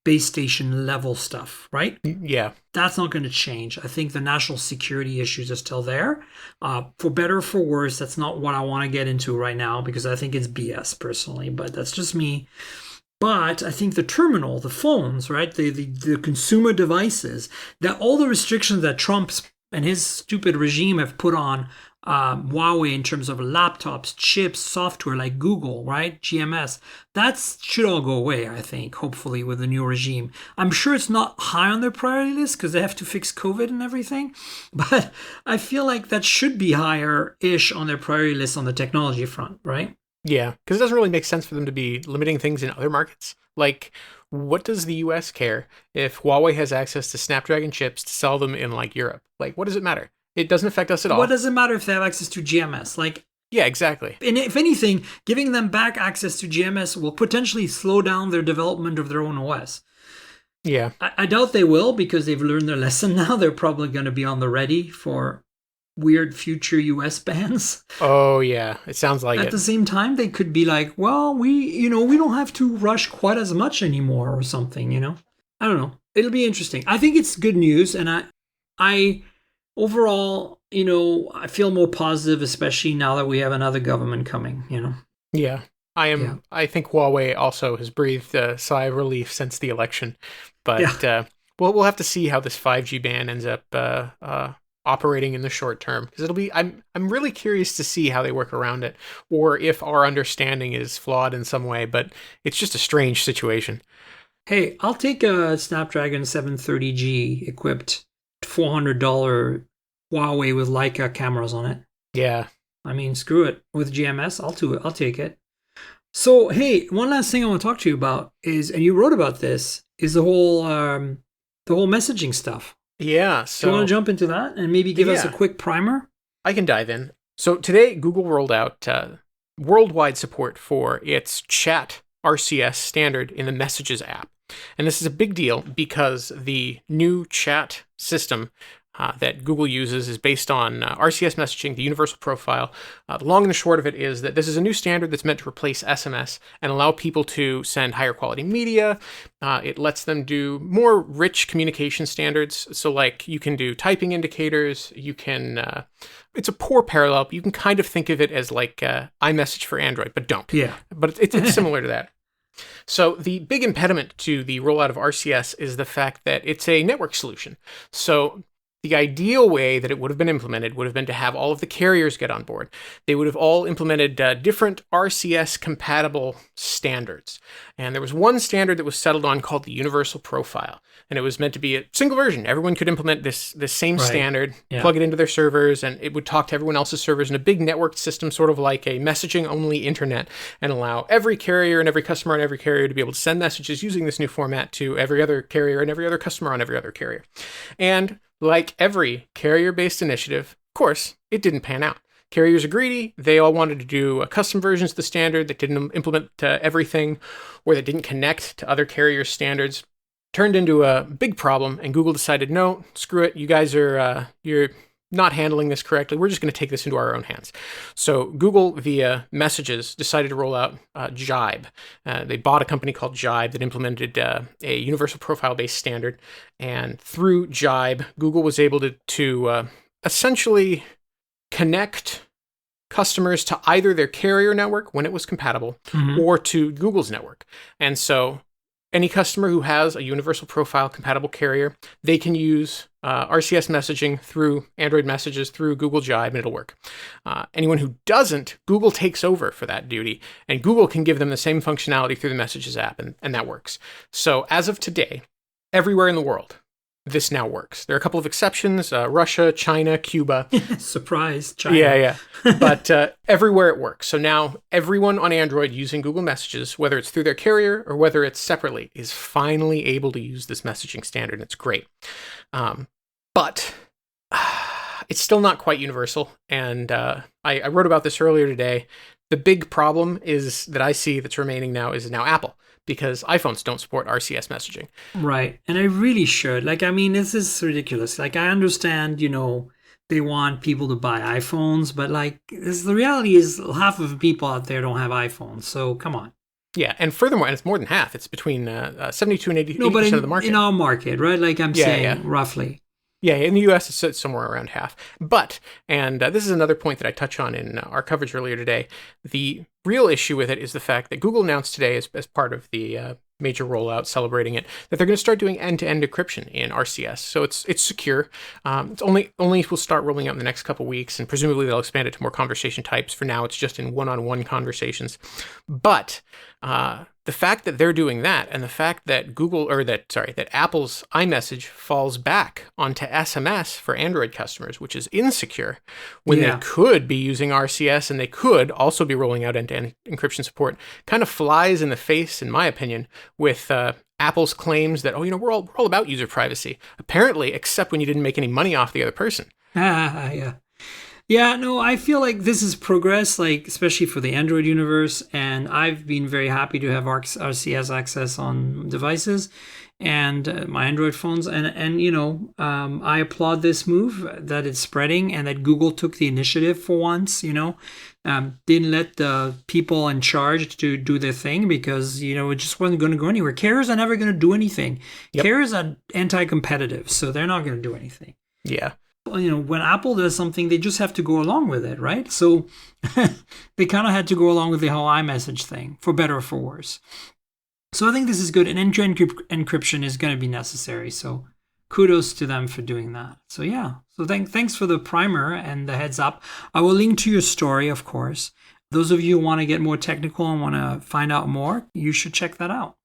base station level stuff, right? Yeah. That's not going to change. I think the national security issues are still there. For better or for worse, that's not what I want to get into right now because I think it's BS personally, but that's just me. But I think the terminal, the phones, right, the consumer devices, that all the restrictions that Trump and his stupid regime have put on Huawei in terms of laptops, chips, software like Google, right? GMS. That should all go away, I think, hopefully, with the new regime. I'm sure it's not high on their priority list because they have to fix COVID and everything. But I feel like that should be higher-ish on their priority list on the technology front, right? Yeah, because it doesn't really make sense for them to be limiting things in other markets. Like, what does the US care if Huawei has access to Snapdragon chips to sell them in, like, Europe? Like, what does it matter? It doesn't affect us at all. What does it matter if they have access to GMS? Like, yeah, exactly. And if anything, giving them back access to GMS will potentially slow down their development of their own OS. Yeah. I doubt they will because they've learned their lesson now. They're probably going to be on the ready for weird future US bans. Oh, yeah. It sounds like it. At the same time, they could be like, well, we don't have to rush quite as much anymore or something, I don't know. It'll be interesting. I think it's good news. And I overall, I feel more positive, especially now that we have another government coming, Yeah. I think Huawei also has breathed a sigh of relief since the election. But we'll have to see how this 5G ban ends up operating in the short term, because I'm really curious to see how they work around it, or if our understanding is flawed in some way, but it's just a strange situation. Hey, I'll take a Snapdragon 730G equipped $400 Huawei with Leica cameras on it. Yeah. I mean, screw it. With GMS, I'll do it. I'll take it. So, hey, one last thing I want to talk to you about is, and you wrote about this, is the whole messaging stuff. Yeah. So, do you want to jump into that and maybe give us a quick primer? I can dive in. So today, Google rolled out worldwide support for its chat RCS standard in the Messages app. And this is a big deal because the new chat system that Google uses is based on RCS messaging, the universal profile. The long and the short of it is that this is a new standard that's meant to replace SMS and allow people to send higher quality media. It lets them do more rich communication standards. So like you can do typing indicators, you can, it's a poor parallel, but you can kind of think of it as like iMessage for Android, but don't. Yeah. But it's similar to that. So the big impediment to the rollout of RCS is the fact that it's a network solution. So the ideal way that it would have been implemented would have been to have all of the carriers get on board. They would have all implemented different RCS-compatible standards. And there was one standard that was settled on called the Universal Profile. And it was meant to be a single version. Everyone could implement this same standard, plug it into their servers, and it would talk to everyone else's servers in a big networked system, sort of like a messaging-only internet, and allow every carrier and every customer on every carrier to be able to send messages using this new format to every other carrier and every other customer on every other carrier. And like every carrier-based initiative, of course, it didn't pan out. Carriers are greedy. They all wanted to do custom versions of the standard that didn't implement everything, or that didn't connect to other carrier standards. Turned into a big problem, and Google decided, no, screw it. You guys are, you're not handling this correctly. We're just going to take this into our own hands. So Google, via Messages, decided to roll out Jibe. They bought a company called Jibe that implemented a universal profile-based standard. And through Jibe, Google was able to essentially connect customers to either their carrier network when it was compatible, or to Google's network. And so any customer who has a universal profile compatible carrier, they can use RCS messaging through Android messages, through Google Jibe, and it'll work. Anyone who doesn't, Google takes over for that duty, and Google can give them the same functionality through the Messages app, and that works. So as of today, everywhere in the world, this now works. There are a couple of exceptions, Russia, China, Cuba. Surprise, China. Yeah. But everywhere it works. So now everyone on Android using Google Messages, whether it's through their carrier or whether it's separately, is finally able to use this messaging standard. It's great. But it's still not quite universal. And I wrote about this earlier today. The big problem is that I see that's remaining now is now Apple, because iPhones don't support RCS messaging. Right. And I really should. Like, I mean, this is ridiculous. Like, I understand, they want people to buy iPhones, but like, the reality is half of the people out there don't have iPhones. So come on. Yeah. And furthermore, and it's more than half. It's between 72 and 80% of the market. In our market, right? Like I'm saying, roughly. Yeah, in the US, it's somewhere around half. But, and this is another point that I touch on in our coverage earlier today, the real issue with it is the fact that Google announced today, as part of the major rollout celebrating it, that they're going to start doing end-to-end encryption in RCS. So it's secure. It's only will start rolling out in the next couple weeks, and presumably they'll expand it to more conversation types. For now, it's just in one-on-one conversations. But the fact that they're doing that, and the fact that that Apple's iMessage falls back onto SMS for Android customers, which is insecure, when they could be using RCS and they could also be rolling out end-to-end encryption support, kind of flies in the face, in my opinion, with Apple's claims that, we're all about user privacy. Apparently, except when you didn't make any money off the other person. Yeah. Yeah, no, I feel like this is progress, like especially for the Android universe, and I've been very happy to have RCS access on devices and my Android phones, and I applaud this move that it's spreading and that Google took the initiative for once. Didn't let the people in charge to do their thing because it just wasn't going to go anywhere. Carriers are never going to do anything. Yep. Carriers are anti-competitive, so they're not going to do anything. Yeah. When Apple does something, they just have to go along with it, right? So they kind of had to go along with the whole iMessage thing, for better or for worse. So I think this is good. And end-to-end encryption is going to be necessary. So kudos to them for doing that. So yeah. So thanks for the primer and the heads up. I will link to your story, of course. Those of you who want to get more technical and want to find out more, you should check that out.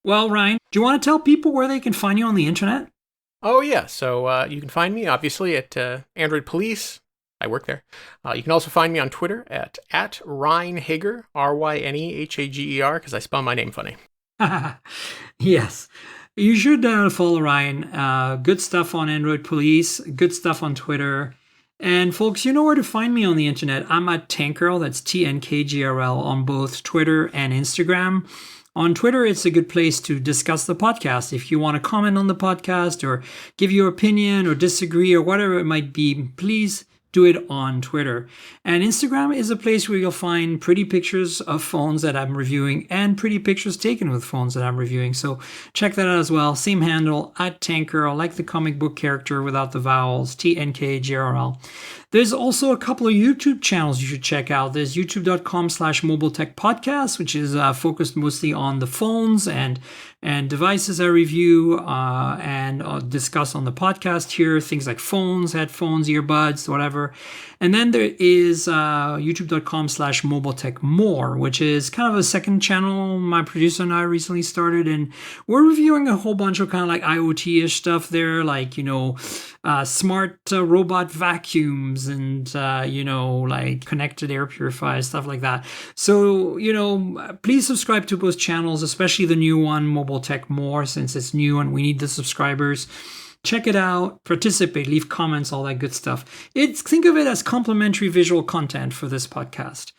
Well, Ryne, do you want to tell people where they can find you on the internet? Oh, yeah. So you can find me, obviously, at Android Police. I work there. You can also find me on Twitter at Ryne Hager, RYNEHAGER, because I spell my name funny. Yes. You should follow Ryne. Good stuff on Android Police, good stuff on Twitter. And folks, you know where to find me on the internet. I'm at Tankgirl, that's TNKGRL, on both Twitter and Instagram. On Twitter, it's a good place to discuss the podcast. If you want to comment on the podcast or give your opinion or disagree or whatever it might be, please do it on Twitter. And Instagram is a place where you'll find pretty pictures of phones that I'm reviewing and pretty pictures taken with phones that I'm reviewing. So check that out as well. Same handle, at Tankgirl, like the comic book character without the vowels, TNKGRL. There's also a couple of YouTube channels you should check out. There's youtube.com/mobiletechpodcast, which is focused mostly on the phones and devices I review and discuss on the podcast here, things like phones, headphones, earbuds, whatever. And then there is youtube.com/mobiletechmore, which is kind of a second channel my producer and I recently started. And we're reviewing a whole bunch of kind of like IoT-ish stuff there, like, smart robot vacuums and, like connected air purifiers, stuff like that. So, please subscribe to both channels, especially the new one, Mobile Tech More, since it's new and we need the subscribers. Check it out, participate, leave comments, all that good stuff. Think of it as complimentary visual content for this podcast.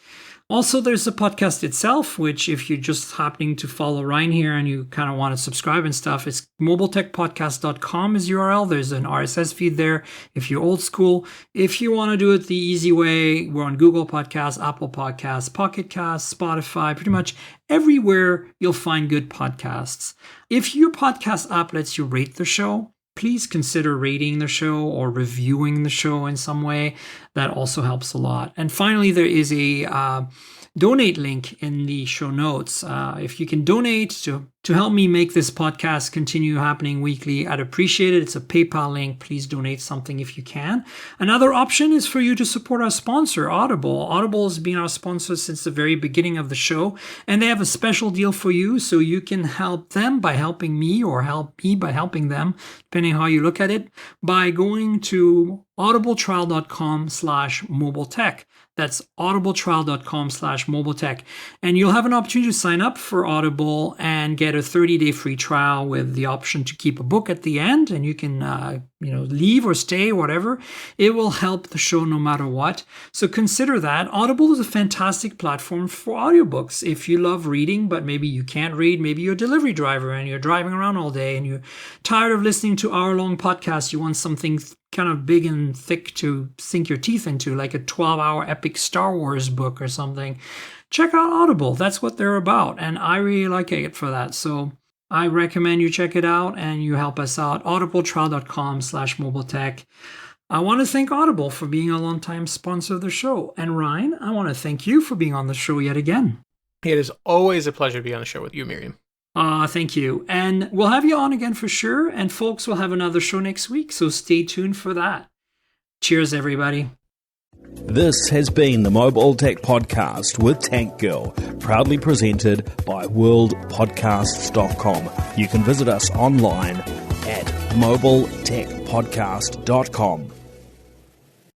Also, there's the podcast itself, which if you're just happening to follow Ryne here and you kind of want to subscribe and stuff, it's mobiletechpodcast.com is URL. There's an RSS feed there if you're old school. If you want to do it the easy way, we're on Google Podcasts, Apple Podcasts, Pocket Casts, Spotify, pretty much everywhere you'll find good podcasts. If your podcast app lets you rate the show, please consider rating the show or reviewing the show in some way. That also helps a lot. And finally, there is a donate link in the show notes. If you can donate to to help me make this podcast continue happening weekly. I'd appreciate it. It's a PayPal link. Please donate something if you can. Another option is for you to support our sponsor, Audible. Audible has been our sponsor since the very beginning of the show, and they have a special deal for you, so you can help them by helping me, or help me by helping them, depending on how you look at it, by going to audibletrial.com/mobiletech. That's audibletrial.com/mobiletech. And you'll have an opportunity to sign up for Audible and get a 30-day free trial with the option to keep a book at the end. And you can, leave or stay, whatever. It will help the show no matter what. So consider that. Audible is a fantastic platform for audiobooks. If you love reading, but maybe you can't read, maybe you're a delivery driver and you're driving around all day and you're tired of listening to hour-long podcasts, you want something kind of big and thick to sink your teeth into, like a 12-hour epic Star Wars book or something, check out Audible. That's what they're about, and I really like it for that. So I recommend you check it out and you help us out. audibletrial.com/mobiletech. I want to thank Audible for being a long-time sponsor of the show. And Ryan, I want to thank you for being on the show yet again. It is always a pleasure to be on the show with you, Miriam. Thank you. And we'll have you on again for sure. And folks, we'll have another show next week, so stay tuned for that. Cheers, everybody. This has been the Mobile Tech Podcast with Tank Girl, proudly presented by worldpodcasts.com. You can visit us online at mobiletechpodcast.com.